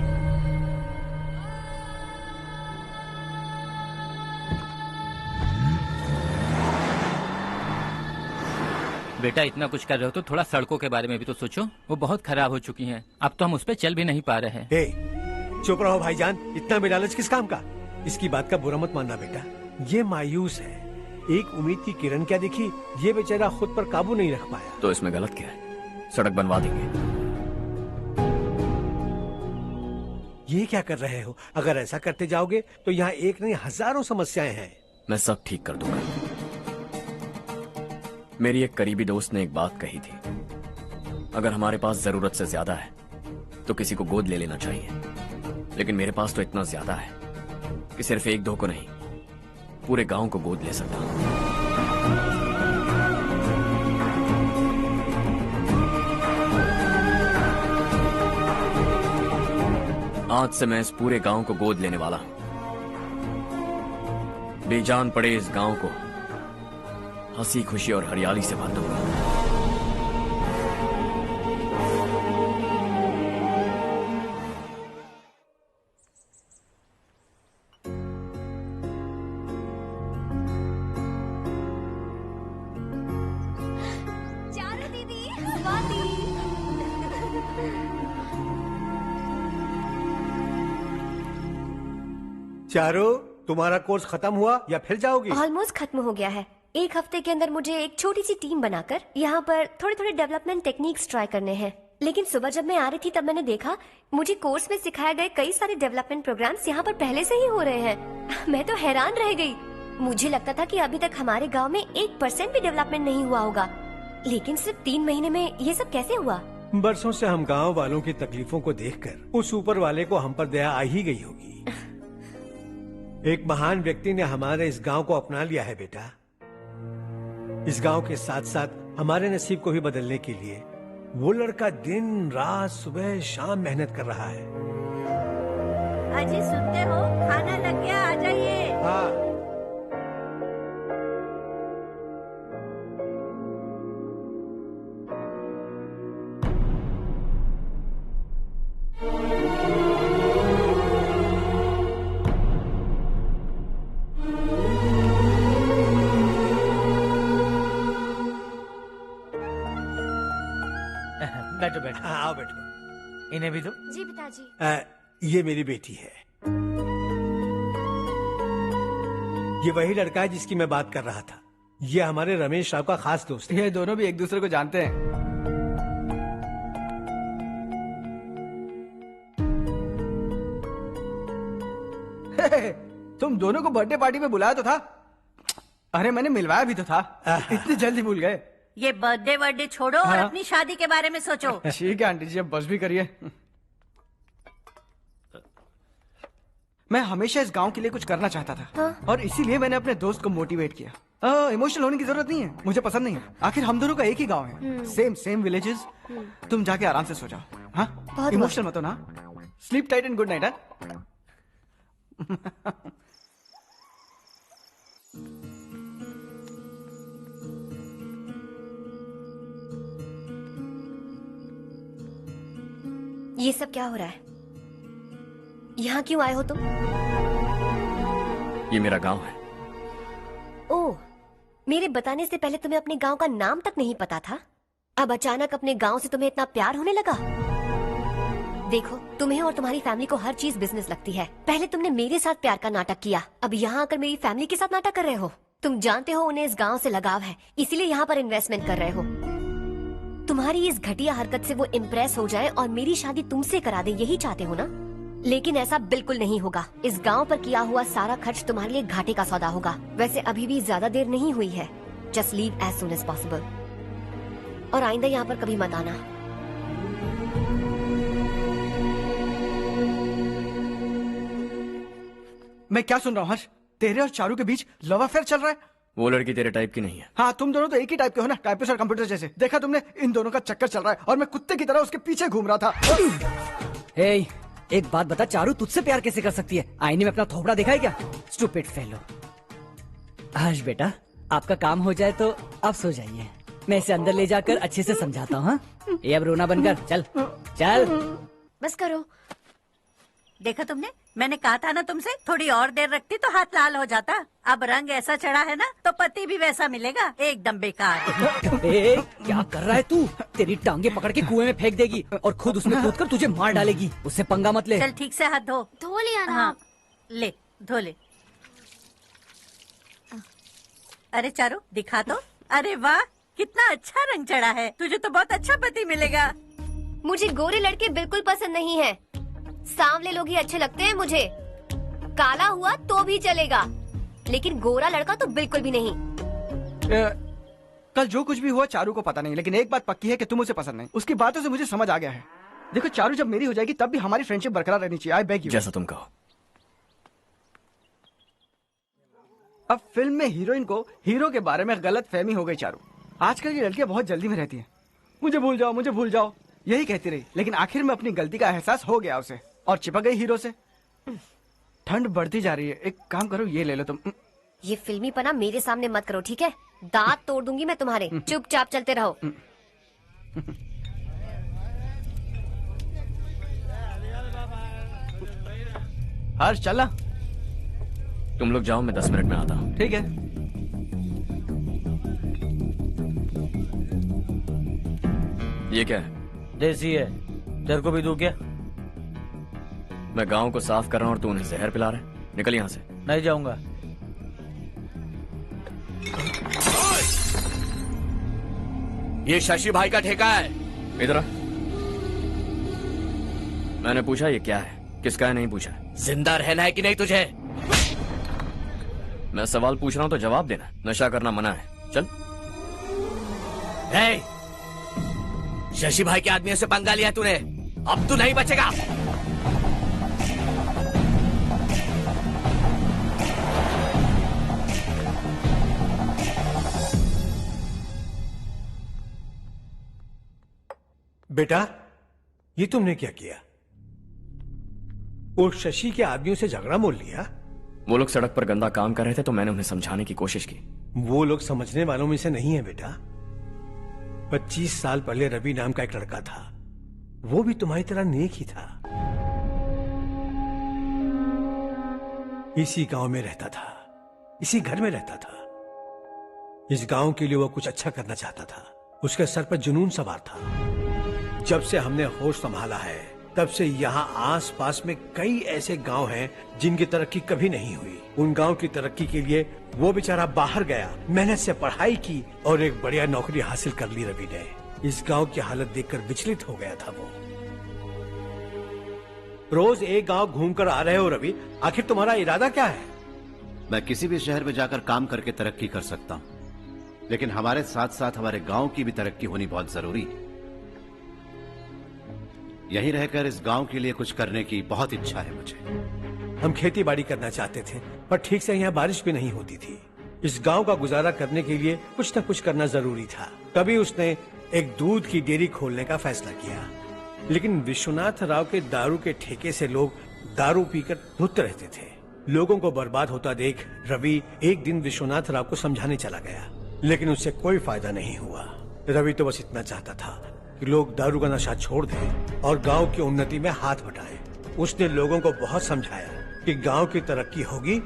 बेटा इतना कुछ कर रहे हो तो थोड़ा सड़कों के बारे में भी तो सोचो, वो बहुत खराब हो चुकी हैं। अब तो हम उस पर चल भी नहीं पा रहे हैं। चुप रहो भाईजान, इतना बेलालच किस काम का? इसकी बात का बुरा मत मानना बेटा, ये मायूस है। एक उम्मीद की किरण क्या दिखी, ये बेचारा खुद पर काबू नहीं रख पाया। तो इसमें गलत क्या है? सड़क बनवा देंगे। ये क्या कर रहे हो? अगर ऐसा करते जाओगे तो यहाँ एक नहीं हजारों समस्याएं हैं। मैं सब ठीक कर दूंगा। मेरी एक करीबी दोस्त ने एक बात कही थी, अगर हमारे पास जरूरत से ज्यादा है तो किसी को गोद ले लेना चाहिए। लेकिन मेरे पास तो इतना ज्यादा है कि सिर्फ एक दो को नहीं, पूरे गांव को गोद ले सकता हूं। आज से मैं इस पूरे गांव को गोद लेने वाला हूं। बेजान पड़े इस गांव को हंसी खुशी और हरियाली से भर दूंगा। चारू दीदी, स्वाति। चारू, तुम्हारा कोर्स खत्म हुआ या फिर जाओगी? ऑलमोस्ट खत्म हो गया है। एक हफ्ते के अंदर मुझे एक छोटी सी टीम बनाकर यहाँ पर थोड़े थोड़े डेवलपमेंट टेक्निक्स ट्राई करने हैं। लेकिन सुबह जब मैं आ रही थी तब मैंने देखा मुझे कोर्स में सिखाए गए कई सारे डेवलपमेंट प्रोग्राम्स यहाँ पर पहले से ही हो रहे हैं। मैं तो हैरान रह गई। मुझे लगता था कि अभी तक हमारे गांव में 1% भी डेवलपमेंट नहीं हुआ होगा, लेकिन सिर्फ 3 महीने में ये सब कैसे हुआ? बरसों से हम गांव वालों की तकलीफों को देखकर उस ऊपर वाले को हम पर दया आ ही गई होगी। एक महान व्यक्ति ने हमारे इस गांव को अपना लिया है बेटा। इस गांव के साथ साथ हमारे नसीब को भी बदलने के लिए वो लड़का दिन रात सुबह शाम मेहनत कर रहा है। अजी सुनते हो, खाना लग गया, आ जाइए। हाँ। बैठो बैठो। हाँ, आओ बैठो। इन्हें भी दो। जी पिताजी। ये मेरी बेटी है। ये वही लड़का है जिसकी मैं बात कर रहा था। ये हमारे रमेश राव का खास दोस्त है। ये दोनों भी एक दूसरे को जानते हैं। तुम दोनों को बर्थडे पार्टी में बुलाया तो था। अरे मैंने मिलवाया भी तो था। इतनी जल्दी भूल गए। ये बर्थडे छोड़ो और हाँ। अपनी शादी के बारे में सोचो। ठीक है आंटी जी, अब बस भी करिए। मैं हमेशा इस गांव के लिए कुछ करना चाहता था। हाँ? और इसीलिए मैंने अपने दोस्त को मोटिवेट किया। इमोशनल होने की जरूरत नहीं है, मुझे पसंद नहीं है। आखिर हम दोनों का एक ही गांव है, सेम विलेजेस। तुम जाके आराम से सो जाओ। हाँ, इमोशनल मत हो ना। Sleep tight and good night. ये सब क्या हो रहा है? यहाँ क्यों आए हो तुम? ये मेरा गांव है। ओह, मेरे बताने से पहले तुम्हें अपने गांव का नाम तक नहीं पता था? अब अचानक अपने गांव से तुम्हें इतना प्यार होने लगा? देखो, तुम्हें और तुम्हारी फैमिली को हर चीज बिजनेस लगती है। पहले तुमने मेरे साथ प्यार का नाटक किया, अब यहाँ आकर मेरी फैमिली के साथ नाटक कर रहे हो। तुम जानते हो उन्हें इस गांव से लगाव है, इसीलिए यहाँ पर इन्वेस्टमेंट कर रहे हो। तुम्हारी इस घटिया हरकत से वो इम्प्रेस हो जाए और मेरी शादी तुमसे करा दे, यही चाहते हो ना? लेकिन ऐसा बिल्कुल नहीं होगा। इस गांव पर किया हुआ सारा खर्च तुम्हारे लिए घाटे का सौदा होगा। वैसे अभी भी ज्यादा देर नहीं हुई है। Just leave as soon as possible. और आइंदा यहाँ पर कभी मत आना। मैं क्या सुन रहा हूँ हर्ष? तेरे और चारू के बीच लव अफेयर चल रहा है? वो लड़की तेरे टाइप की नहीं है। हाँ, तुम दोनों तो एक ही टाइप के हो ना, टाइपिस्ट और कंप्यूटर जैसे। देखा तुमने, इन दोनों का चक्कर चल रहा है और मैं कुत्ते की तरह उसके पीछे घूम रहा था। हे, एक बात बता, चारू तुझसे प्यार कैसे कर सकती है? आईने में अपना थोपड़ा देखा है क्या? Stupid fellow. हर्ष बेटा, आपका काम हो जाए तो आप सो जाइए। मैं इसे अंदर ले जाकर अच्छे से समझाता हूँ। हाँ? ये अब रोना बनकर चल चल। बस करो। देखा तुमने, मैंने कहा था ना तुमसे, थोड़ी और देर रखती तो हाथ लाल हो जाता। अब रंग ऐसा चढ़ा है ना तो पति भी वैसा मिलेगा। एकदम बेकार। ए, क्या कर रहा है तू? तेरी टांगे पकड़ के कुएं में फेंक देगी और खुद उसमें कूदकर तुझे मार डालेगी। उससे पंगा मत ले। चल ठीक से हाथ धो। धो लिया ना। हाँ, ले धो ले। अरे चारू दिखा तो। अरे वाह, कितना अच्छा रंग चढ़ा है। तुझे तो बहुत अच्छा पति मिलेगा। मुझे गोरे लड़के बिल्कुल पसंद नहीं है। सांवले लोग ही अच्छे लगते हैं मुझे। काला हुआ तो भी चलेगा, लेकिन गोरा लड़का तो बिल्कुल भी नहीं। कल जो कुछ भी हुआ चारू को पता नहीं, लेकिन एक बात पक्की है कि तुम उसे पसंद नहीं। उसकी बातों से मुझे समझ आ गया है। देखो चारू जब मेरी हो जाएगी तब भी हमारी फ्रेंडशिप बरकरार रहनी चाहिए। I beg you. जैसा तुम कहो। अब फिल्म में हीरोइन को हीरो के बारे में गलत फहमी हो गई चारू। आजकल की लड़कियां बहुत जल्दी में रहती हैं। मुझे भूल जाओ, मुझे भूल जाओ, यही कहती रही। लेकिन आखिर में अपनी गलती का एहसास हो गया उसे और चिपक गई हीरो से। ठंड बढ़ती जा रही है, एक काम करो, ये ले लो तुम। ये फिल्मी पना मेरे सामने मत करो, ठीक है? दांत तोड़ दूंगी मैं तुम्हारे। चुपचाप चलते रहो। हर्ष चलना। तुम लोग जाओ, मैं 10 मिनट में आता हूँ। ठीक है। ये क्या है? देसी है। तेरे को भी दूं क्या? मैं गांव को साफ कर रहा हूँ और तू उन्हें जहर पिला रहा है। निकल यहाँ से। नहीं जाऊंगा। ये शशि भाई का ठेका है। इधर आ। मैंने पूछा ये क्या है, किसका है नहीं पूछा। जिंदा रहना है कि नहीं तुझे? मैं सवाल पूछ रहा हूं तो जवाब देना। नशा करना मना है, चल। हे, शशि भाई के आदमियों से पंगा लिया तूने, अब तू नहीं बचेगा। बेटा, ये तुमने क्या किया? वो शशि के आदमियों से झगड़ा मोल लिया? वो लोग सड़क पर गंदा काम कर रहे थे तो मैंने उन्हें समझाने की कोशिश की। वो लोग समझने वालों में से नहीं है बेटा। 25 साल पहले रवि नाम का एक लड़का था, वो भी तुम्हारी तरह नेक ही था। इसी गांव में रहता था, इसी घर में रहता था। इस गांव के लिए वो कुछ अच्छा करना चाहता था। उसके सर पर जुनून सवार था। जब से हमने होश संभाला है तब से यहाँ आस पास में कई ऐसे गांव हैं जिनकी तरक्की कभी नहीं हुई। उन गांव की तरक्की के लिए वो बेचारा बाहर गया, मेहनत से पढ़ाई की और एक बढ़िया नौकरी हासिल कर ली रवि ने। इस गांव की हालत देखकर विचलित हो गया था वो। रोज एक गांव घूमकर आ रहे हो रवि, आखिर तुम्हारा इरादा क्या है? मैं किसी भी शहर में जाकर काम करके तरक्की कर सकता हूं, लेकिन हमारे साथ साथ हमारे गांव की भी तरक्की होनी बहुत जरूरी है। यहीं रहकर इस गांव के लिए कुछ करने की बहुत इच्छा है मुझे। हम खेती बाड़ी करना चाहते थे, पर ठीक से यहाँ बारिश भी नहीं होती थी। इस गांव का गुजारा करने के लिए कुछ न कुछ करना जरूरी था। तभी उसने एक दूध की डेयरी खोलने का फैसला किया। लेकिन विश्वनाथ राव के दारू के ठेके से लोग दारू पीकर धुत रहते थे। लोगों को बर्बाद होता देख रवि एक दिन विश्वनाथ राव को समझाने चला गया, लेकिन उससे कोई फायदा नहीं हुआ। रवि तो बस इतना चाहता था कि लोग दारू का नशा छोड़ दें और गांव की उन्नति में हाथ बटाएं। उसने लोगों को बहुत समझाया कि गांव की तरक्की होगी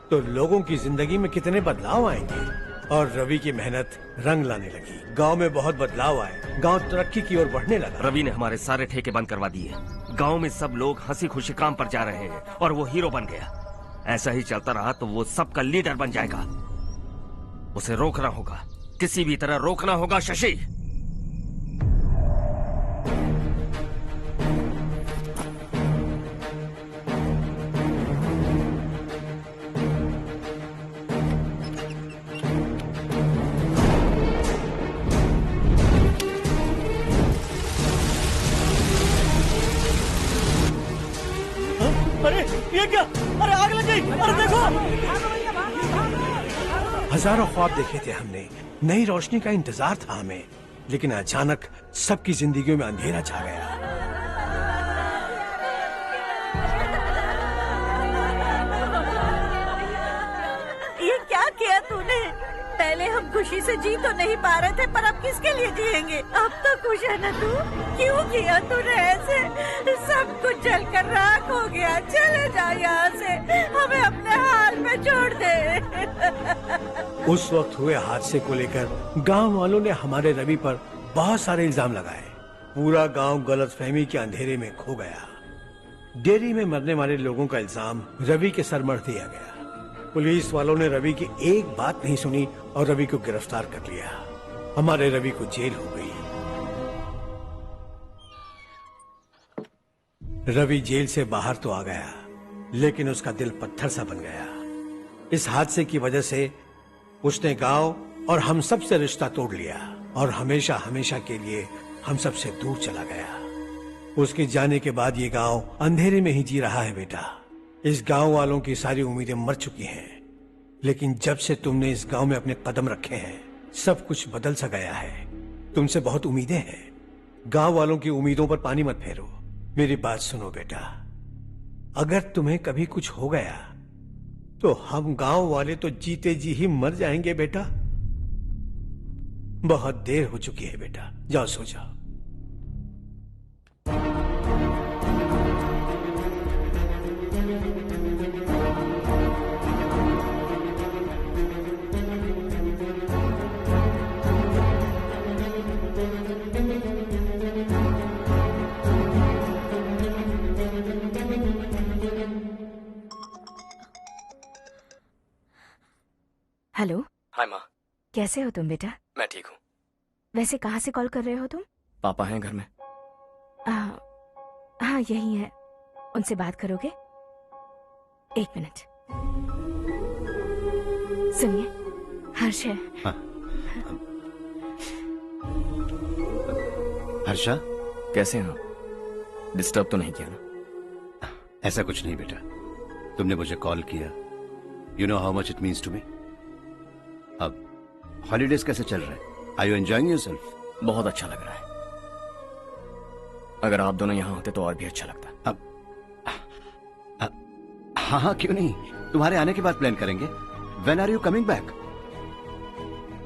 तो लोगों की जिंदगी में कितने बदलाव आएंगे, और रवि की मेहनत रंग लाने लगी। गांव में बहुत बदलाव आए, गांव तरक्की की ओर बढ़ने लगा। रवि ने हमारे सारे ठेके बंद करवा दिए। गांव में सब लोग हंसी खुशी काम पर जा रहे हैं और वो हीरो बन गया। ऐसा ही चलता रहा तो वो सबका लीडर बन जाएगा। उसे रोकना होगा, किसी भी तरह रोकना होगा शशि। अरे ये क्या? अरे आग लग गई! अरे देखो! हजारों ख्वाब देखे थे हमने, नई रोशनी का इंतजार था हमें, लेकिन अचानक सबकी जिंदगियों में अंधेरा छा गया। ये क्या किया तूने? पहले हम खुशी से जी तो नहीं पा रहे थे, पर अब किसके लिए जिएंगे? अब तो खुश है ना तू? क्यों किया तूने ऐसे? सब कुछ जलकर राख हो गया। चले जा यहाँ से, हमें अपने हाल में छोड़ दे। उस वक्त हुए हादसे को लेकर गांव वालों ने हमारे रवि पर बहुत सारे इल्जाम लगाए। पूरा गांव गलतफहमी के अंधेरे में खो गया। डेयरी में मरने वाले लोगों का इल्जाम रवि के सर मढ़ दिया गया। पुलिस वालों ने रवि की एक बात नहीं सुनी और रवि को गिरफ्तार कर लिया। हमारे रवि को जेल हो गई। रवि जेल से बाहर तो आ गया, लेकिन उसका दिल पत्थर सा बन गया। इस हादसे की वजह से उसने गांव और हम सब से रिश्ता तोड़ लिया और हमेशा हमेशा के लिए हम सब से दूर चला गया। उसके जाने के बाद ये गांव अंधेरे में ही जी रहा है बेटा। इस गांव वालों की सारी उम्मीदें मर चुकी हैं, लेकिन जब से तुमने इस गांव में अपने कदम रखे हैं सब कुछ बदल सा गया है। तुमसे बहुत उम्मीदें हैं। गांव वालों की उम्मीदों पर पानी मत फेरो। मेरी बात सुनो बेटा, अगर तुम्हें कभी कुछ हो गया तो हम गांव वाले तो जीते जी ही मर जाएंगे बेटा। बहुत देर हो चुकी है बेटा, जाओ सो जाओ। हेलो, हाय माँ। कैसे हो तुम बेटा? मैं ठीक हूँ। वैसे कहाँ से कॉल कर रहे हो तुम? पापा हैं घर में। हाँ यही है। उनसे बात करोगे? 1 मिनट। सुनिए, हर्ष है। हाँ। हर्षा, कैसे हैं आप? डिस्टर्ब तो नहीं किया ना? ऐसा कुछ नहीं बेटा, तुमने मुझे कॉल किया। You know how much it means to me. अब हॉलीडेज कैसे चल रहे हैं? Are you enjoying yourself? बहुत अच्छा लग रहा है। अगर आप दोनों यहाँ होते तो और भी अच्छा लगता। हाँ हाँ, क्यों नहीं, तुम्हारे आने के बाद प्लान करेंगे। When are you coming back?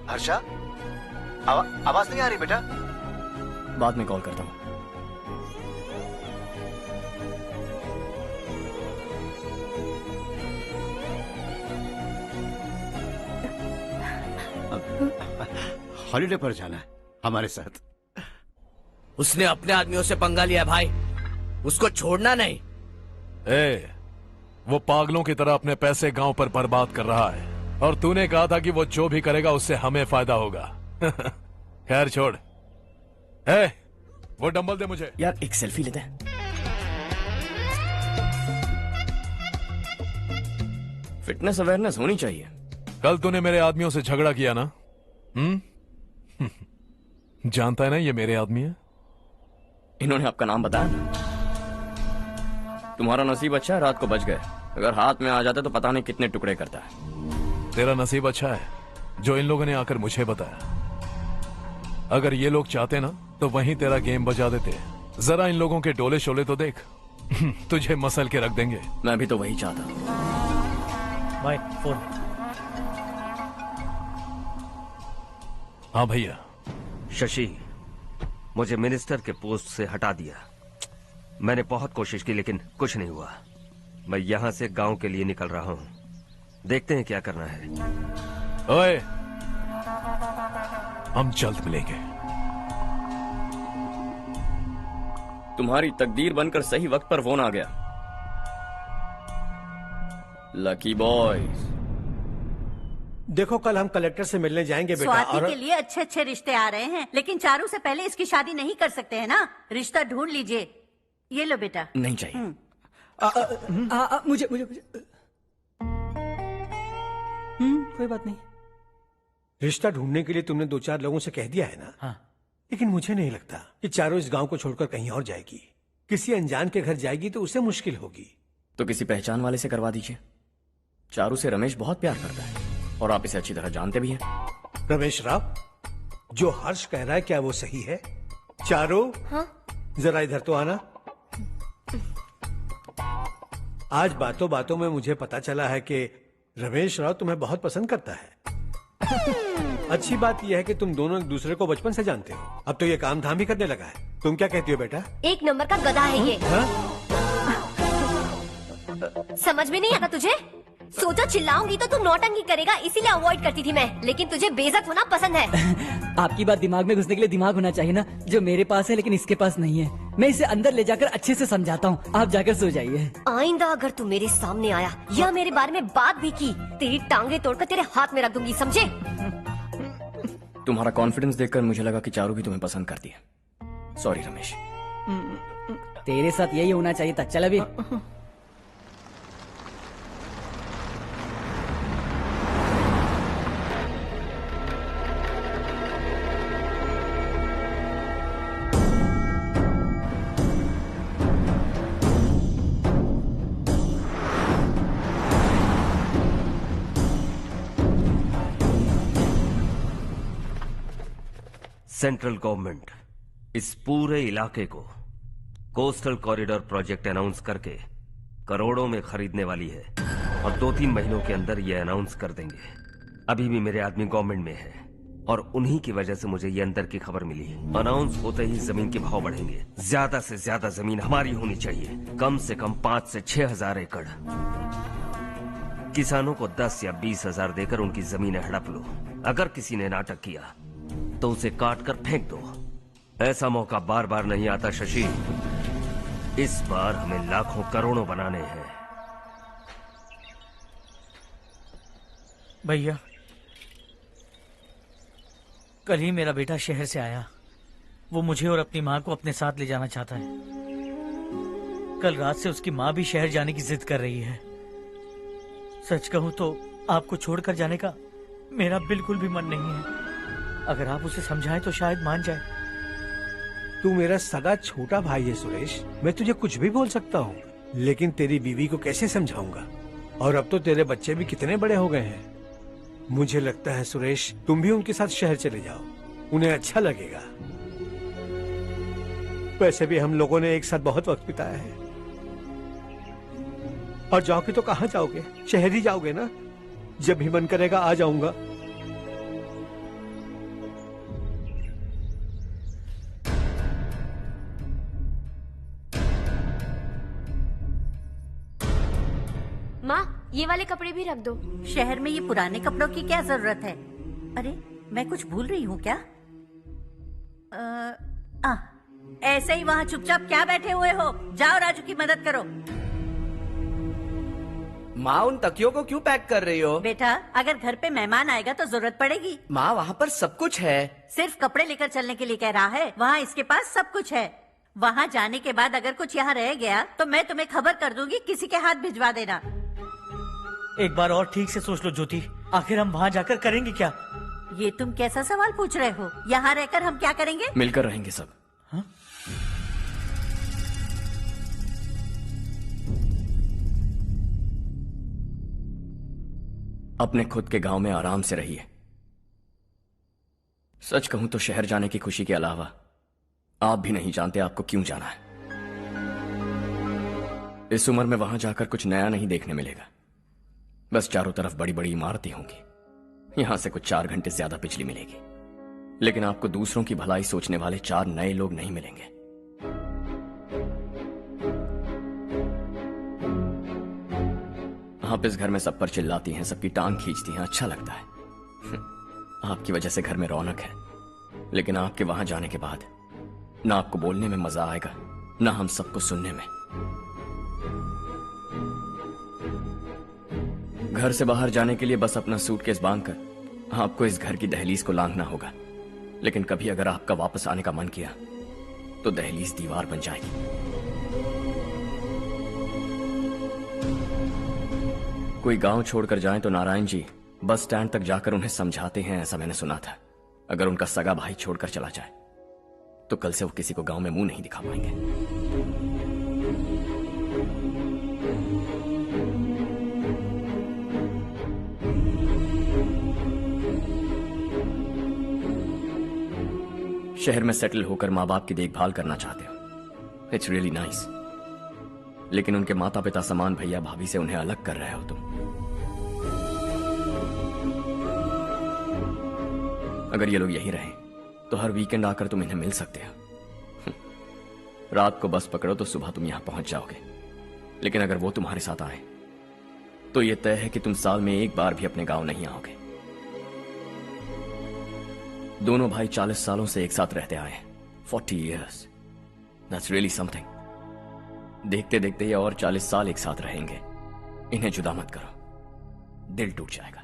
Harsha, आवाज नहीं आ रही बेटा। बाद में कॉल करता हूँ। हॉलीडे पर जाना है हमारे साथ। उसने अपने आदमियों से पंगा लिया भाई, उसको छोड़ना नहीं। वो पागलों की तरह अपने पैसे गांव पर बर्बाद कर रहा है, और तूने कहा था कि वो जो भी करेगा उससे हमें फायदा होगा। खैर छोड़। वो डंबल दे मुझे। यार एक सेल्फी लेते हैं। फिटनेस अवेयरनेस होनी चाहिए। कल तूने मेरे आदमियों से झगड़ा किया ना? जानता है ना ये मेरे आदमी है। इन्होंने आपका नाम बताया? तुम्हारा नसीब अच्छा है रात को बच गए, अगर हाथ में आ जाते तो पता नहीं कितने टुकड़े करता है। तेरा नसीब अच्छा है जो इन लोगों ने आकर मुझे बताया। अगर ये लोग चाहते ना तो वहीं तेरा गेम बजा देते। जरा इन लोगों के डोले शोले तो देख। तुझे मसल के रख देंगे। मैं भी तो वही चाहता। By phone. हाँ भैया। शशि, मुझे मिनिस्टर के पोस्ट से हटा दिया। मैंने बहुत कोशिश की लेकिन कुछ नहीं हुआ। मैं यहाँ से गांव के लिए निकल रहा हूँ। देखते हैं क्या करना है। ओए, हम जल्द मिलेंगे। तुम्हारी तकदीर बनकर सही वक्त पर फोन आ गया। Lucky boys. देखो कल हम कलेक्टर से मिलने जाएंगे बेटा। स्वाति और के लिए अच्छे अच्छे रिश्ते आ रहे हैं, लेकिन चारू से पहले इसकी शादी नहीं कर सकते हैं ना। रिश्ता ढूंढ लीजिए। ये लो बेटा। नहीं चाहिए। मुझे कोई बात नहीं। रिश्ता ढूंढने के लिए तुमने 2-4 लोगों से कह दिया है ना? हाँ। लेकिन मुझे नहीं लगता कि चारों इस गांव को छोड़कर कहीं और जाएगी। किसी अनजान के घर जाएगी तो उसे मुश्किल होगी। तो किसी पहचान वाले से करवा दीजिए। चारू से रमेश बहुत प्यार करता है और आप इसे अच्छी तरह जानते भी हैं। रमेश राव, जो हर्ष कह रहा है क्या वो सही है? चारू, हाँ? जरा इधर तो आना। आज बातों बातों में मुझे पता चला है कि रमेश राव तुम्हें बहुत पसंद करता है। अच्छी बात यह है कि तुम दोनों एक दूसरे को बचपन से जानते हो। अब तो ये काम धाम ही करने लगा है। तुम क्या कहती हो बेटा? 1 नंबर का गधा है ये। समझ में नहीं आता तुझे? सोचो चिल्लाऊंगी तो तू नौटंकी करेगा, इसीलिए अवॉइड करती थी मैं। लेकिन तुझे बेइज्जत होना पसंद है। आपकी बात दिमाग में घुसने के लिए दिमाग होना चाहिए ना, जो मेरे पास है लेकिन इसके पास नहीं है। मैं इसे अंदर ले जाकर अच्छे से समझाता हूँ। आप जाकर सो जाइए। आइंदा अगर तू मेरे सामने आया या मेरे बारे में बात भी की, तेरी टांगे तोड़कर तेरे हाथ में रख दूंगी, समझे? तुम्हारा कॉन्फिडेंस देखकर मुझे लगा कि चारू भी तुम्हें पसंद करती है। सॉरी रमेश। तेरे साथ यही होना चाहिए था। चल अभी। सेंट्रल गवर्नमेंट इस पूरे इलाके को कोस्टल कॉरिडोर प्रोजेक्ट अनाउंस करके करोड़ों में खरीदने वाली है और 2-3 महीनों के अंदर ये अनाउंस कर देंगे। अभी भी मेरे आदमी गवर्नमेंट में है और उन्हीं की वजह से मुझे ये अंदर की खबर मिली। अनाउंस होते ही जमीन के भाव बढ़ेंगे। ज्यादा से ज्यादा जमीन हमारी होनी चाहिए, कम से कम 5 से 6 हजार एकड़। किसानों को 10 या 20 हजार देकर उनकी जमीनें हड़प लो। अगर किसी ने नाटक किया तो उसे काट कर फेंक दो। ऐसा मौका बार बार नहीं आता शशि। इस बार हमें लाखों करोड़ों बनाने हैं। भैया कल ही मेरा बेटा शहर से आया। वो मुझे और अपनी माँ को अपने साथ ले जाना चाहता है। कल रात से उसकी माँ भी शहर जाने की जिद कर रही है। सच कहूँ तो आपको छोड़कर जाने का मेरा बिल्कुल भी मन नहीं है। अगर आप उसे समझाएं तो शायद मान जाए। तू मेरा सगा छोटा भाई है सुरेश, मैं तुझे कुछ भी बोल सकता हूँ, लेकिन तेरी बीवी को कैसे समझाऊंगा? और अब तो तेरे बच्चे भी कितने बड़े हो गए हैं। मुझे लगता है सुरेश, तुम भी उनके साथ शहर चले जाओ, उन्हें अच्छा लगेगा। वैसे भी हम लोगों ने एक साथ बहुत वक्त बिताया है। और जाओगे तो कहाँ जाओगे? शहर ही जाओगे ना? जब भी मन करेगा आ जाऊंगा। माँ, ये वाले कपड़े भी रख दो। शहर में ये पुराने कपड़ों की क्या जरूरत है? अरे मैं कुछ भूल रही हूँ क्या? ऐसे ही वहाँ चुपचाप क्या बैठे हुए हो? जाओ राजू की मदद करो। माँ, उन तकियों को क्यों पैक कर रही हो? बेटा, अगर घर पे मेहमान आएगा तो जरूरत पड़ेगी। माँ, वहाँ पर सब कुछ है। सिर्फ कपड़े लेकर चलने के लिए कह रहा है? वहाँ इसके पास सब कुछ है। वहाँ जाने के बाद अगर कुछ यहाँ रह गया तो मैं तुम्हें खबर कर दूंगी, किसी के हाथ भिजवा देना। एक बार और ठीक से सोच लो ज्योति, आखिर हम वहाँ जाकर करेंगे क्या? ये तुम कैसा सवाल पूछ रहे हो? यहाँ रहकर हम क्या करेंगे? मिलकर रहेंगे सब। हाँ? अपने खुद के गांव में आराम से रहिए। सच कहूं तो शहर जाने की खुशी के अलावा आप भी नहीं जानते आपको क्यों जाना है। इस उम्र में वहां जाकर कुछ नया नहीं देखने मिलेगा। बस चारों तरफ बड़ी बड़ी इमारतें होंगी। यहां से कुछ 4 घंटे ज्यादा बिजली मिलेगी, लेकिन आपको दूसरों की भलाई सोचने वाले 4 नए लोग नहीं मिलेंगे। आप इस घर में सब पर चिल्लाती हैं, सबकी टांग खींचती हैं, अच्छा लगता है। आपकी वजह से घर में रौनक है, लेकिन आपके वहां जाने के बाद ना आपको बोलने में मजा आएगा, ना हम सबको सुनने में। घर से बाहर जाने के लिए बस अपना सूटकेस बांधकर आपको इस घर की दहलीज को लांघना होगा। लेकिन कभी अगर आपका वापस आने का मन किया तो दहलीज दीवार बन जाएगी। कोई गांव छोड़कर जाएं तो नारायण जी बस स्टैंड तक जाकर उन्हें समझाते हैं, ऐसा मैंने सुना था। अगर उनका सगा भाई छोड़कर चला जाए तो कल से वो किसी को गांव में मुंह नहीं दिखा पाएंगे। शहर में सेटल होकर माँ बाप की देखभाल करना चाहते हो, इट्स रियली नाइस। लेकिन उनके माता पिता समान भैया भाभी से उन्हें अलग कर रहे हो तुम। अगर ये लोग यहीं रहें तो हर वीकेंड आकर तुम इन्हें मिल सकते हो। रात को बस पकड़ो तो सुबह तुम यहां पहुंच जाओगे। लेकिन अगर वो तुम्हारे साथ आए तो ये तय है कि तुम साल में एक बार भी अपने गांव नहीं आओगे। दोनों भाई 40 सालों से एक साथ रहते आए, 40 years. That's really something. देखते देखते ये और 40 साल एक साथ रहेंगे। इन्हें जुदा मत करो, दिल टूट जाएगा।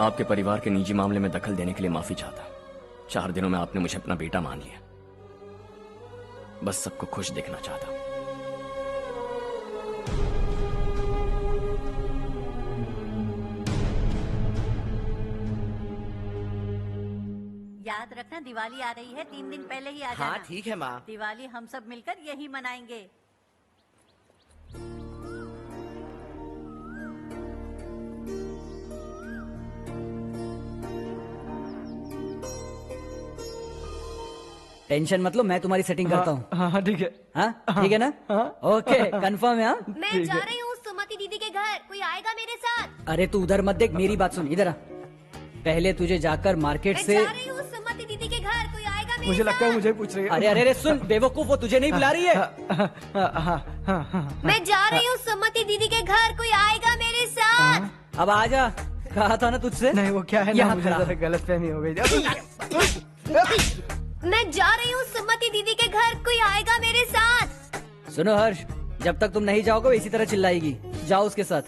आपके परिवार के निजी मामले में दखल देने के लिए माफी चाहता। 4 दिनों में आपने मुझे अपना बेटा मान लिया। बस सबको खुश देखना चाहता। याद रखना, दिवाली आ रही है, 3 दिन पहले ही आ जाना। हाँ ठीक है माँ। दिवाली हम सब मिलकर यही मनाएंगे। टेंशन मत लो, मैं तुम्हारी सेटिंग करता हूँ। हाँ ठीक है। हाँ ठीक है ना? ओके, कंफर्म है? हाँ मैं जा रही हूँ सुमति दीदी के घर, कोई आएगा मेरे साथ? अरे तू उधर मत देख, मेरी बात सुन, इधर आ। पहले तुझे जाकर मार्केट से। मैं जा रही हूँ सुमति दीदी के घर, कोई आएगा मेरे मुझे साथ? लगता है मुझे पूछ रही है। अरे अरे अरे सुन बेवकूफ, वो तुझे नहीं बुला रही है। मैं जा रही हूँ सुमति दीदी के घर, कोई आएगा मेरे साथ? अब आजा, कहा था ना तुझसे। नहीं वो क्या है ना, मुझे जरा गलतफहमी हो गई। मैं जा रही हूँ सुमति दीदी के घर, कोई आएगा मेरे साथ? सुनो हर्ष, जब तक तुम नहीं जाओगे वो इसी तरह चिल्लाएगी। जाओ उसके साथ।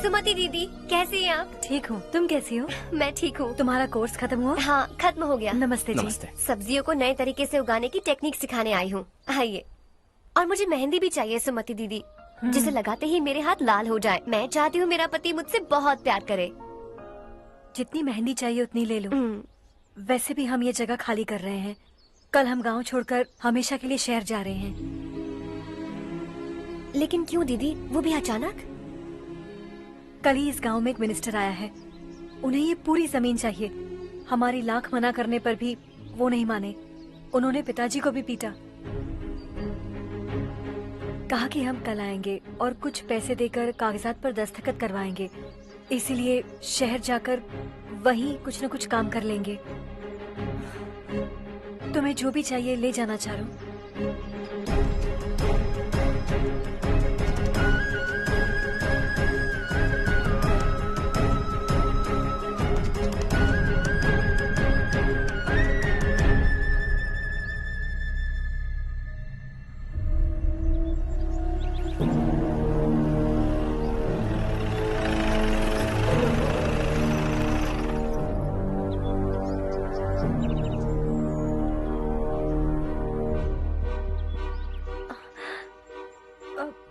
सुमति दीदी, कैसी हैं आप? ठीक हूँ, तुम कैसी हो? मैं ठीक हूँ। तुम्हारा कोर्स खत्म हुआ? हाँ, खत्म हो गया। नमस्ते जी। नमस्ते। सब्जियों को नए तरीके से उगाने की टेक्निक सिखाने आई हूँ। आइए। और मुझे मेहंदी भी चाहिए सुमति दीदी, जिसे लगाते ही मेरे हाथ लाल हो जाए। मैं चाहती हूँ मेरा पति मुझसे बहुत प्यार करे। जितनी मेहंदी चाहिए उतनी ले लो। वैसे भी हम ये जगह खाली कर रहे हैं। कल हम गांव छोड़कर हमेशा के लिए शहर जा रहे हैं। लेकिन क्यों दीदी, वो भी अचानक? कल ही इस गांव में एक मिनिस्टर आया है। उन्हें ये पूरी जमीन चाहिए। हमारी लाख मना करने पर भी वो नहीं माने। उन्होंने पिताजी को भी पीटा। कहा कि हम कल आएंगे और कुछ पैसे देकर कागजात पर दस्तखत करवाएंगे। इसीलिए शहर जाकर वहीं कुछ न कुछ काम कर लेंगे। तुम्हें जो भी चाहिए ले जाना चारो।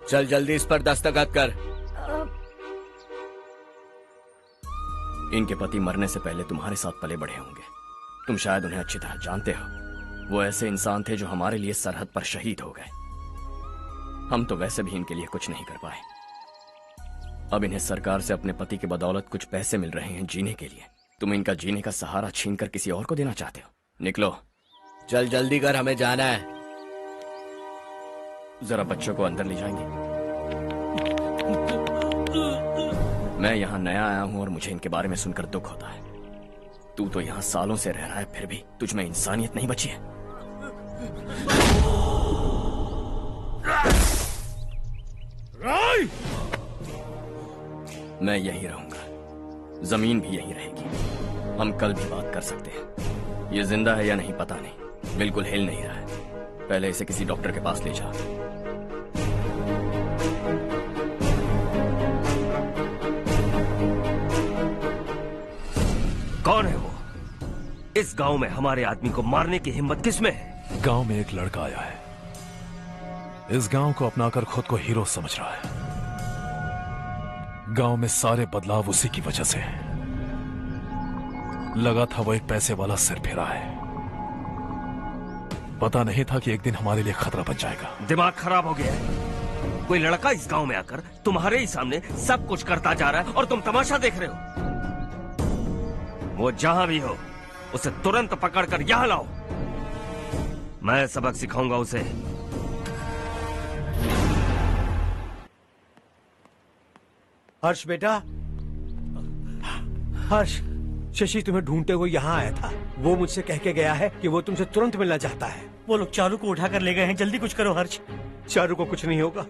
चल जल्दी इस पर दस्तखत कर। इनके पति मरने से पहले तुम्हारे साथ पले बढ़े होंगे। तुम शायद उन्हें अच्छी तरह जानते हो। वो ऐसे इंसान थे जो हमारे लिए सरहद पर शहीद हो गए। हम तो वैसे भी इनके लिए कुछ नहीं कर पाए। अब इन्हें सरकार से अपने पति की बदौलत कुछ पैसे मिल रहे हैं जीने के लिए। तुम इनका जीने का सहारा छीनकर किसी और को देना चाहते हो। निकलो। चल जल्दी कर, हमें जाना है। जरा बच्चों को अंदर ले जाएंगे? मैं यहाँ नया आया हूँ और मुझे इनके बारे में सुनकर दुख होता है। तू तो यहाँ सालों से रह रहा है, फिर भी तुझ में इंसानियत नहीं बची है। मैं यहीं रहूंगा, जमीन भी यहीं रहेगी। हम कल भी बात कर सकते हैं। ये जिंदा है या नहीं पता नहीं, बिल्कुल हिल नहीं रहा है। पहले इसे किसी डॉक्टर के पास ले जा। कौन है वो? इस गांव में हमारे आदमी को मारने की हिम्मत किसमें है? गांव में एक लड़का आया है। इस गांव को अपनाकर खुद को हीरो समझ रहा है। गांव में सारे बदलाव उसी की वजह से हैं। लगा था वो एक पैसे वाला सिर फेरा है। पता नहीं था कि एक दिन हमारे लिए खतरा बन जाएगा। दिमाग खराब हो गया है। कोई लड़का इस गांव में आकर तुम्हारे ही सामने सब कुछ करता जा रहा है और तुम तमाशा देख रहे हो। वो जहां भी हो उसे तुरंत पकड़कर यहां लाओ। मैं सबक सिखाऊंगा उसे। हर्ष बेटा, हर्ष, शशि तुम्हें ढूंढते हुए यहाँ आया था। वो मुझसे कह के गया है कि वो तुमसे तुरंत मिलना चाहता है। वो लोग चारू को उठाकर ले गए हैं। जल्दी कुछ करो हर्ष। चारू को कुछ नहीं होगा।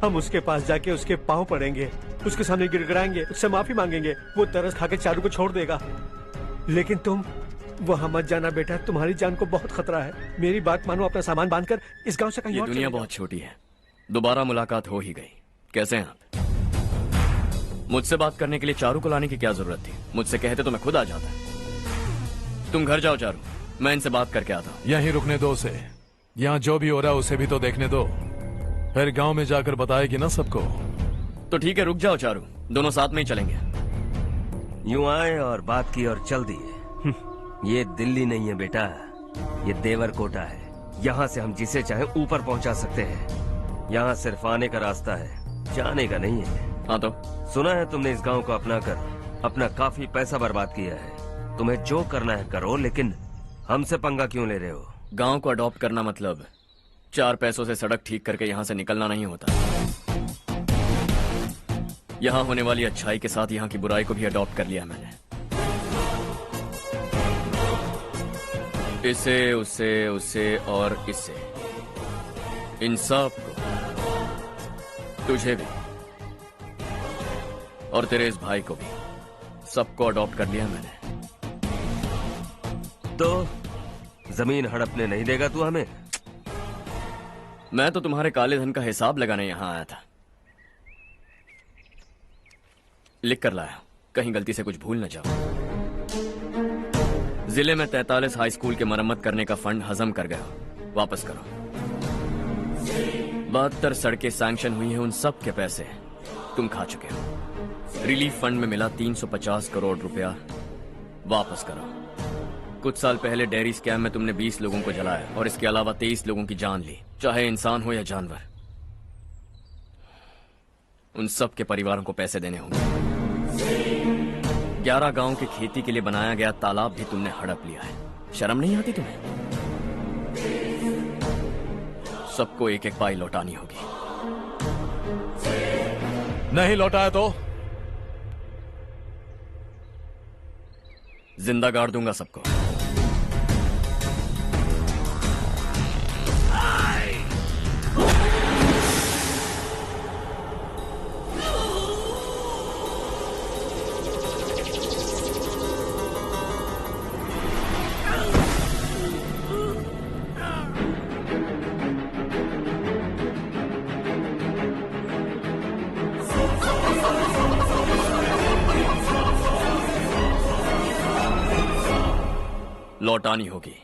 हम उसके पास जाके उसके पांव पड़ेंगे, उसके सामने गिड़गिड़ाएंगे, उससे माफी मांगेंगे। वो तरस खा के चारू को छोड़ देगा। लेकिन तुम वहाँ मत जाना बेटा, तुम्हारी जान को बहुत खतरा है। मेरी बात मानो, अपना सामान बांधकर इस गांव से कहीं ये और दुनिया चले बहुत छोटी है। दोबारा मुलाकात हो ही गई। कैसे हैं आप? मुझसे बात करने के लिए चारू को लाने की क्या जरूरत थी? मुझसे कहते तो मैं खुद आ जाता। तुम घर जाओ चारू, मैं इनसे बात करके आता हूँ। यहीं रुकने दो उसे। यहाँ जो भी हो रहा है उसे भी तो देखने दो। फिर गांव में जाकर बताएगी ना सबको। तो ठीक है, रुक जाओ चारू, दोनों साथ में ही चलेंगे। यूं आए और बात की और चल दिए। ये दिल्ली नहीं है बेटा, ये देवरकोटा है। यहाँ से हम जिसे चाहे ऊपर पहुँचा सकते हैं। यहाँ सिर्फ आने का रास्ता है, जाने का नहीं है। हाँ तो सुना है तुमने इस गांव को अपनाकर अपना काफी पैसा बर्बाद किया है। तुम्हें जो करना है करो, लेकिन हमसे पंगा क्यों ले रहे हो? गांव को अडॉप्ट करना मतलब 4 पैसों से सड़क ठीक करके यहाँ से निकलना नहीं होता। यहाँ होने वाली अच्छाई के साथ यहाँ की बुराई को भी अडॉप्ट कर लिया मैंने। इसे, उसे, उसे और इससे, इन सब को, तुझे भी और तेरे इस भाई को भी, सबको अडॉप्ट कर लिया मैंने। तो जमीन हड़पने नहीं देगा तू हमें? मैं तो तुम्हारे काले धन का हिसाब लगाने यहाँ आया था। लिख कर लाया, कहीं गलती से कुछ भूल न जाओ। जिले में 43 हाई स्कूल के मरम्मत करने का फंड हजम कर गया, वापस करो। 72 सड़कें सैंक्शन हुई हैं, उन सब के पैसे तुम खा चुके हो। रिलीफ फंड में मिला 350 करोड़ रुपया, वापस करो। कुछ साल पहले डेयरी स्कैम में तुमने 20 लोगों को जलाया और इसके अलावा 23 लोगों की जान ली, चाहे इंसान हो या जानवर। उन सब के परिवारों को पैसे देने होंगे। 11 गांव की खेती के लिए बनाया गया तालाब भी तुमने हड़प लिया है। शर्म नहीं आती तुम्हें? सबको एक एक पाई लौटानी होगी। नहीं लौटाया तो जिंदा गाड़ दूंगा सबको। लौटानी होगी।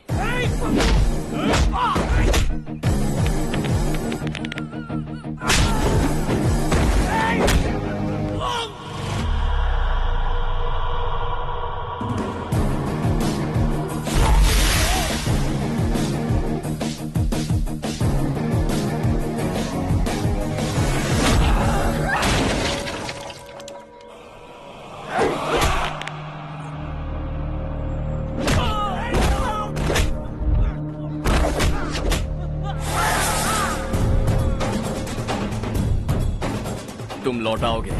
तुम लौटाओगे।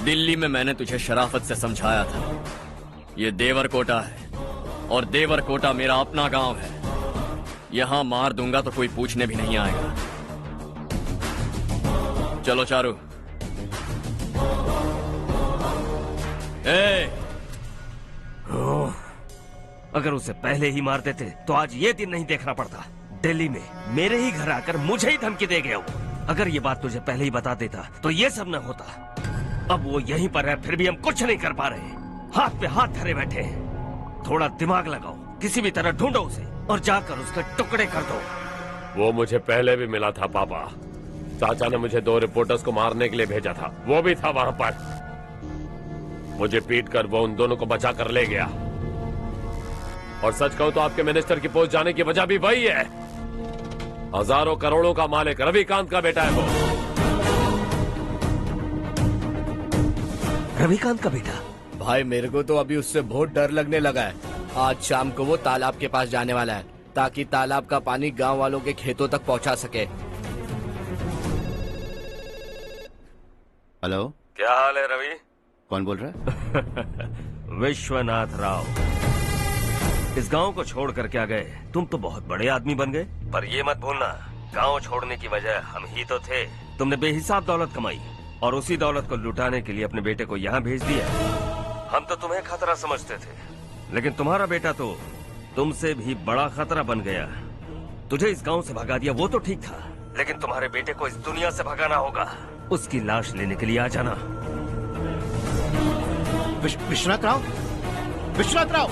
दिल्ली में मैंने तुझे शराफत से समझाया था, ये देवर कोटा है और देवर कोटा मेरा अपना गांव है। यहां मार दूंगा तो कोई पूछने भी नहीं आएगा। चलो चारू। अगर उसे पहले ही मार देते तो आज ये दिन नहीं देखना पड़ता। दिल्ली में मेरे ही घर आकर मुझे ही धमकी दे गया वो। अगर ये बात तुझे पहले ही बता देता तो ये सब न होता। अब वो यहीं पर है, फिर भी हम कुछ नहीं कर पा रहे। हाथ पे हाथ धरे बैठे हैं। थोड़ा दिमाग लगाओ, किसी भी तरह ढूंढो उसे और जाकर उसके टुकड़े कर दो। वो मुझे पहले भी मिला था पापा। चाचा ने मुझे 2 रिपोर्टर्स को मारने के लिए भेजा था, वो भी था वहां पर। मुझे पीट कर वो उन दोनों को बचा कर ले गया। और सच कहूं तो आपके मिनिस्टर की पोस्ट जाने की वजह भी वही है। हजारों करोड़ों का मालिक रविकांत का बेटा है वो। रविकांत का बेटा? भाई मेरे को तो अभी उससे बहुत डर लगने लगा है। आज शाम को वो तालाब के पास जाने वाला है ताकि तालाब का पानी गांव वालों के खेतों तक पहुंचा सके। हेलो, क्या हाल है रवि? कौन बोल रहा है? विश्वनाथ राव। इस गांव को छोड़ कर क्या गए? तुम तो बहुत बड़े आदमी बन गए, पर ये मत भूलना गांव छोड़ने की वजह हम ही तो थे। तुमने बेहिसाब दौलत कमाई और उसी दौलत को लुटाने के लिए अपने बेटे को यहाँ भेज दिया। हम तो तुम्हें खतरा समझते थे, लेकिन तुम्हारा बेटा तो तुमसे भी बड़ा खतरा बन गया। तुझे इस गांव से भगा दिया वो तो ठीक था, लेकिन तुम्हारे बेटे को इस दुनिया से भगाना होगा। उसकी लाश लेने के लिए आ जाना। विश्वनाथ राव, विश्वनाथ राव।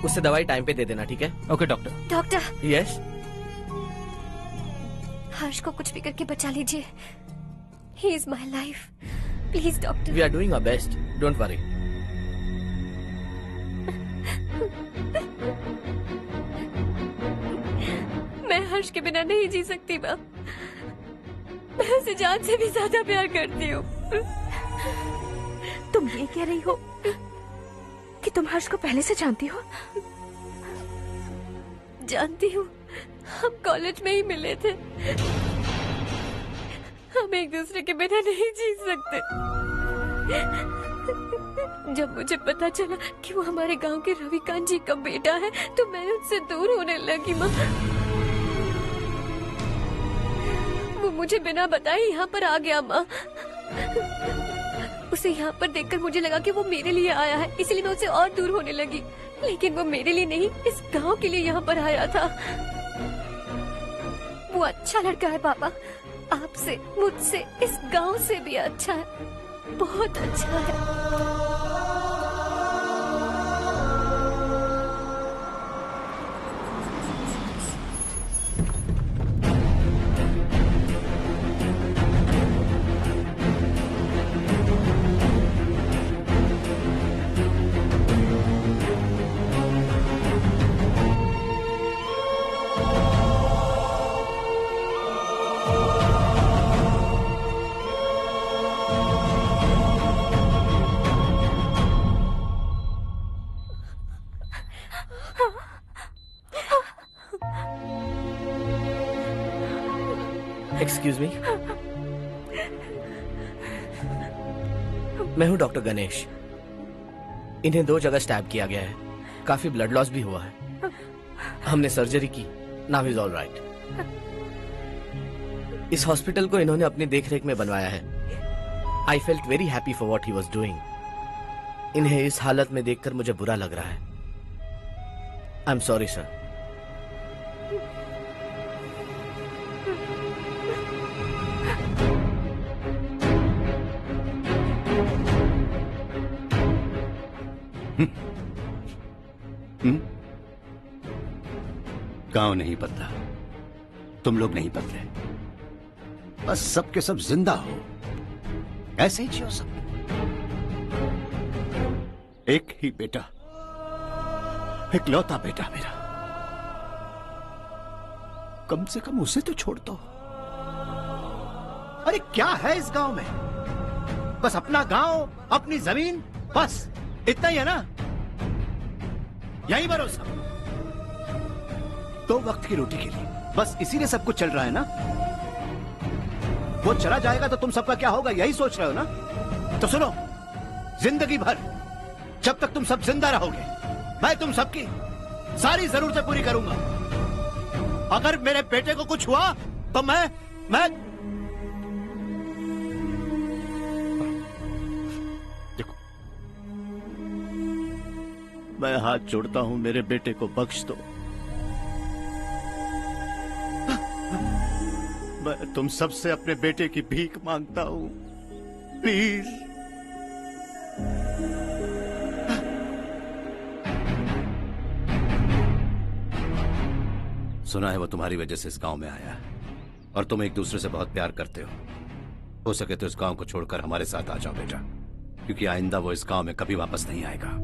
उससे दवाई टाइम पे दे देना, ठीक है? Okay doctor. Doctor, yes. Harsh को कुछ भी करके बचा लीजिए। He is my life. Please doctor. We are doing our best, don't worry. मैं हर्ष के बिना नहीं जी सकती माँ। मैं उसे जान से भी ज्यादा प्यार करती हूँ। तुम ये कह रही हो कि तुम हर्ष को पहले से जानती हो? जानती हूँ, हम कॉलेज में ही मिले थे। हम एक दूसरे के बिना नहीं जी सकते। जब मुझे पता चला कि वो हमारे गांव के रविकांत जी का बेटा है तो मैं उनसे दूर होने लगी माँ। वो मुझे बिना बताए यहाँ पर आ गया माँ। उसे यहाँ पर देखकर मुझे लगा कि वो मेरे लिए आया है, इसलिए मैं उसे और दूर होने लगी। लेकिन वो मेरे लिए नहीं, इस गांव के लिए यहाँ पर आया था। वो अच्छा लड़का है पापा, आपसे, मुझसे, इस गांव से भी अच्छा है, बहुत अच्छा है। एक्सक्यूज मी, मैं हूं डॉक्टर गणेश। इन्हें 2 जगह स्टैब किया गया है, काफी ब्लड लॉस भी हुआ है। हमने सर्जरी की, नाउ इज ऑल राइट। इस हॉस्पिटल को इन्होंने अपनी देखरेख में बनवाया है। I felt very happy for what he was doing. इन्हें इस हालत में देखकर मुझे बुरा लग रहा है। I am sorry sir. गांव नहीं बदला, तुम लोग नहीं बदले, बस सब के सब जिंदा हो, ऐसे ही जियो सब। एक ही बेटा, इकलौता बेटा मेरा, कम से कम उसे तो छोड़ दो। अरे क्या है इस गांव में? बस अपना गांव, अपनी जमीन, बस इतना ही है ना? यही भरोसा 2 वक्त की रोटी के लिए, बस इसीलिए सब कुछ चल रहा है ना? वो चला जाएगा तो तुम सबका क्या होगा, यही सोच रहे हो ना? तो सुनो, जिंदगी भर जब तक तुम सब जिंदा रहोगे, मैं तुम सबकी सारी जरूरतें पूरी करूंगा। अगर मेरे बेटे को कुछ हुआ तो मैं देखो, मैं हाथ जोड़ता हूं, मेरे बेटे को बख्श दो। मैं तुम सबसे अपने बेटे की भीख मांगता हूं, प्लीज। सुना है वो तुम्हारी वजह से इस गांव में आया है और तुम एक दूसरे से बहुत प्यार करते हो सके तो इस गांव को छोड़कर हमारे साथ आ जाओ बेटा, क्योंकि आइंदा वो इस गांव में कभी वापस नहीं आएगा।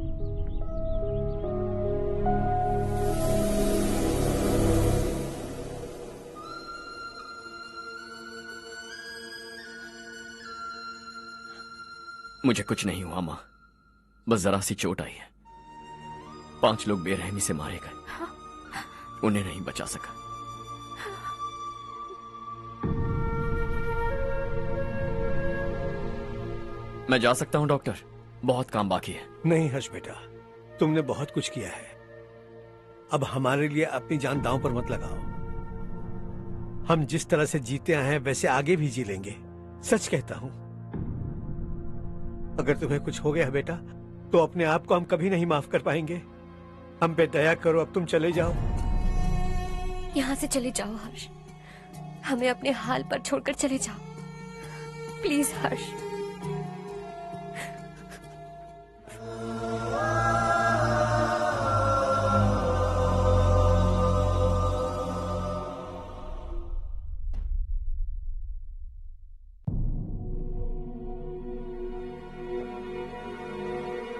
मुझे कुछ नहीं हुआ माँ, बस जरा सी चोट आई है। 5 लोग बेरहमी से मारे गए, उन्हें नहीं बचा सका। मैं जा सकता हूं डॉक्टर, बहुत काम बाकी है। नहीं हर्ष बेटा, तुमने बहुत कुछ किया है, अब हमारे लिए अपनी जान दांव पर मत लगाओ। हम जिस तरह से जीते आए हैं वैसे आगे भी जी लेंगे, सच कहता हूं। अगर तुम्हें कुछ हो गया बेटा तो अपने आप को हम कभी नहीं माफ कर पाएंगे। हम पे दया करो, अब तुम चले जाओ। यहाँ से चले जाओ हर्ष, हमें अपने हाल पर छोड़कर चले जाओ, प्लीज हर्ष।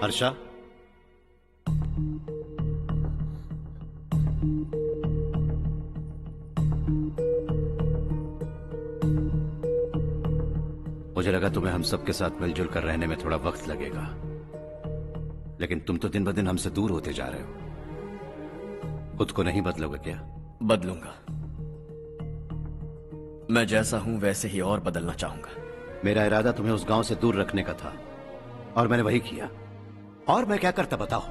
हर्षा, मुझे लगा तुम्हें हम सबके साथ मिलजुल कर रहने में थोड़ा वक्त लगेगा, लेकिन तुम तो दिन ब दिन हमसे दूर होते जा रहे हो। खुद को नहीं बदलोगे क्या? बदलूंगा। मैं जैसा हूं वैसे ही और बदलना चाहूंगा। मेरा इरादा तुम्हें उस गांव से दूर रखने का था और मैंने वही किया। और मैं क्या करता बताओ?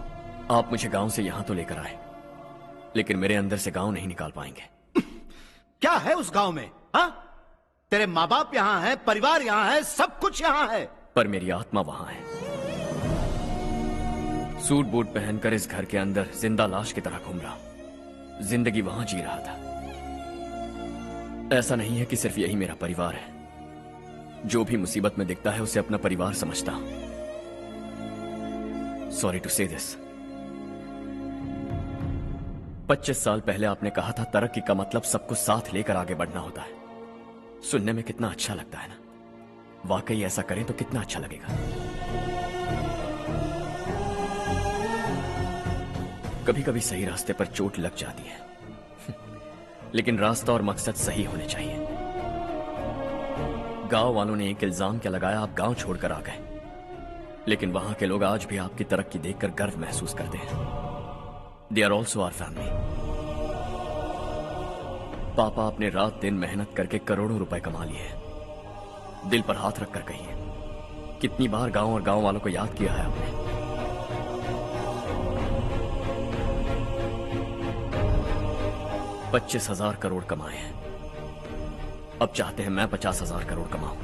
आप मुझे गांव से यहां तो लेकर आए, लेकिन मेरे अंदर से गांव नहीं निकाल पाएंगे। क्या है उस गांव में? हाँ, तेरे माँ बाप यहाँ हैं, परिवार यहाँ है, सब कुछ यहाँ है, पर मेरी आत्मा वहां है। सूट बूट पहनकर इस घर के अंदर जिंदा लाश की तरह घूम रहा हूं। जिंदगी वहां जी रहा था। ऐसा नहीं है कि सिर्फ यही मेरा परिवार है। जो भी मुसीबत में दिखता है उसे अपना परिवार समझता हूं। सॉरी टू से दिस। 25 साल पहले आपने कहा था तरक्की का मतलब सबको साथ लेकर आगे बढ़ना होता है। सुनने में कितना अच्छा लगता है ना? वाकई ऐसा करें तो कितना अच्छा लगेगा। कभी कभी सही रास्ते पर चोट लग जाती है, लेकिन रास्ता और मकसद सही होने चाहिए। गांव वालों ने एक इल्जाम क्या लगाया, आप गांव छोड़कर आ गए, लेकिन वहां के लोग आज भी आपकी तरक्की देखकर गर्व महसूस करते हैं। They are also our family. पापा आपने रात दिन मेहनत करके करोड़ों रुपए कमा लिए। दिल पर हाथ रखकर कहिए, कितनी बार गांव और गांव वालों को याद किया है आपने? $25,000 करोड़ कमाए हैं। अब चाहते हैं मैं 50,000 करोड़ कमाऊं।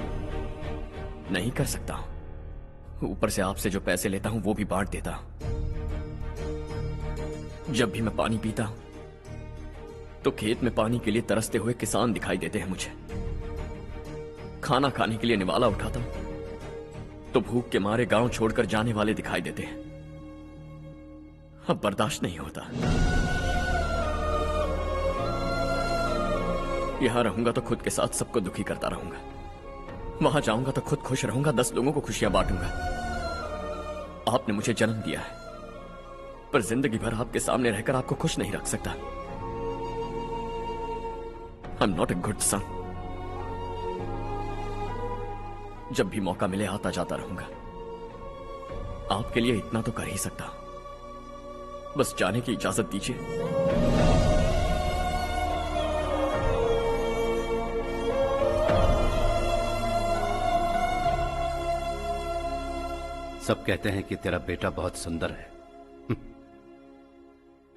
नहीं कर सकता हूं। ऊपर से आपसे जो पैसे लेता हूं वो भी बांट देता हूं। जब भी मैं पानी पीता हूं तो खेत में पानी के लिए तरसते हुए किसान दिखाई देते हैं मुझे। खाना खाने के लिए निवाला उठाता हूं तो भूख के मारे गांव छोड़कर जाने वाले दिखाई देते हैं। अब बर्दाश्त नहीं होता। यहां रहूंगा तो खुद के साथ सबको दुखी करता रहूंगा। वहां जाऊंगा तो खुद खुश रहूंगा, 10 लोगों को खुशियां बांटूंगा। आपने मुझे जन्म दिया है, पर जिंदगी भर आपके सामने रहकर आपको खुश नहीं रख सकता। I am not a good son. जब भी मौका मिले आता जाता रहूंगा। आपके लिए इतना तो कर ही सकता हूं। बस जाने की इजाजत दीजिए। सब कहते हैं कि तेरा बेटा बहुत सुंदर है,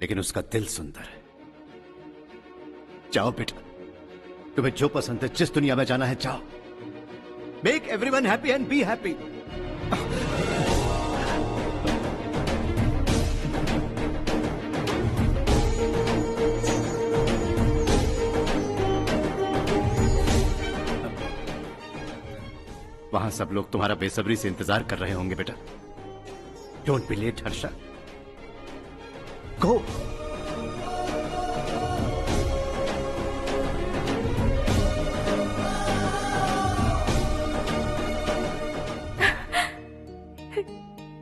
लेकिन उसका दिल सुंदर है। जाओ बेटा, तुम्हें जो पसंद है, जिस दुनिया में जाना है जाओ। Make everyone happy and be happy. वहां सब लोग तुम्हारा बेसब्री से इंतजार कर रहे होंगे बेटा। डोंट बी लेट हर्षा, गो।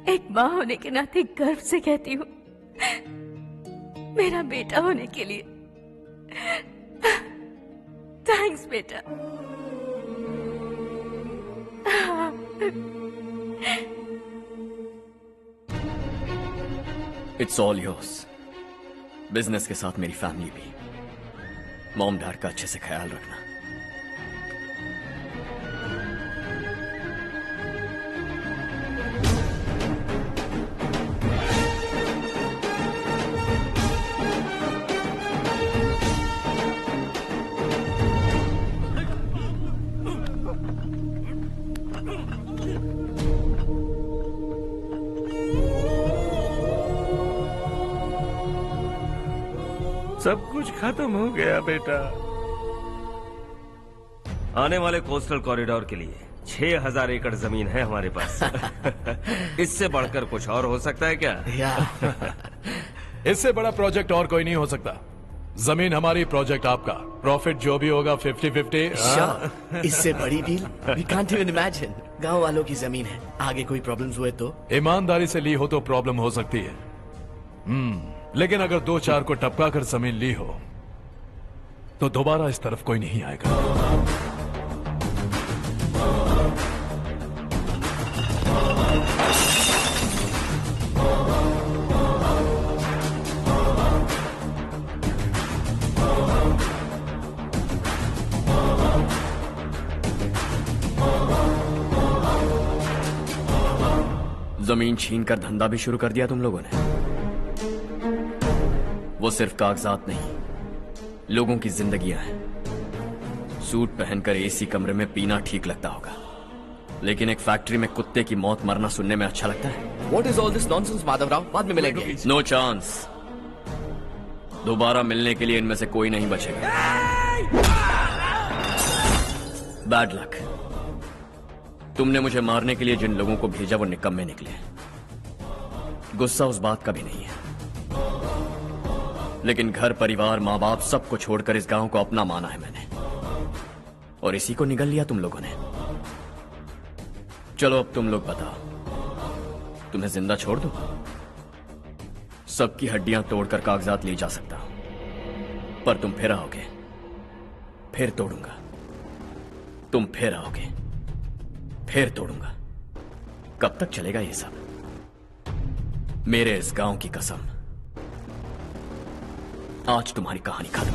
एक माँ होने के नाते गर्व से कहती हूँ, मेरा बेटा होने के लिए थैंक्स बेटा। It's all yours. बिजनेस के साथ मेरी फैमिली भी। मॉम डैड का अच्छे से ख्याल रखना। सब कुछ खत्म हो गया बेटा। आने वाले कोस्टल कॉरिडोर के लिए 6,000 एकड़ जमीन है हमारे पास। इससे बढ़कर कुछ और हो सकता है क्या? इससे बड़ा प्रोजेक्ट और कोई नहीं हो सकता। जमीन हमारी, प्रोजेक्ट आपका। प्रॉफिट जो भी होगा 50-50। इससे बड़ी deal we can't even imagine. गांव वालों की जमीन है, आगे कोई प्रॉब्लम्स हुए तो? ईमानदारी से ली हो तो प्रॉब्लम हो सकती है। लेकिन अगर 2-4 को टपका कर जमीन ली हो तो दोबारा इस तरफ कोई नहीं आएगा। जमीन छीन कर धंधा भी शुरू कर दिया तुम लोगों ने। वो सिर्फ कागजात नहीं, लोगों की जिंदगियां हैं। सूट पहनकर एसी कमरे में पीना ठीक लगता होगा, लेकिन एक फैक्ट्री में कुत्ते की मौत मरना सुनने में अच्छा लगता है। What is all this nonsense, Madhavrao? बाद में मिलेंगे। No chance. दोबारा मिलने के लिए इनमें से कोई नहीं बचेगा। Bad luck. तुमने मुझे मारने के लिए जिन लोगों को भेजा वो निकम्मे निकले। गुस्सा उस बात का भी नहीं है, लेकिन घर परिवार माँ बाप सबको छोड़कर इस गांव को अपना माना है मैंने, और इसी को निगल लिया तुम लोगों ने। चलो अब तुम लोग बताओ, तुम्हें जिंदा छोड़ दूं? सबकी हड्डियां तोड़कर कागजात ले जा सकता हूं, पर तुम फिर आओगे, फिर तोड़ूंगा। तुम फिर आओगे, फिर तोड़ूंगा। कब तक चलेगा ये सब? मेरे इस गांव की कसम, आज तुम्हारी कहानी खत्म।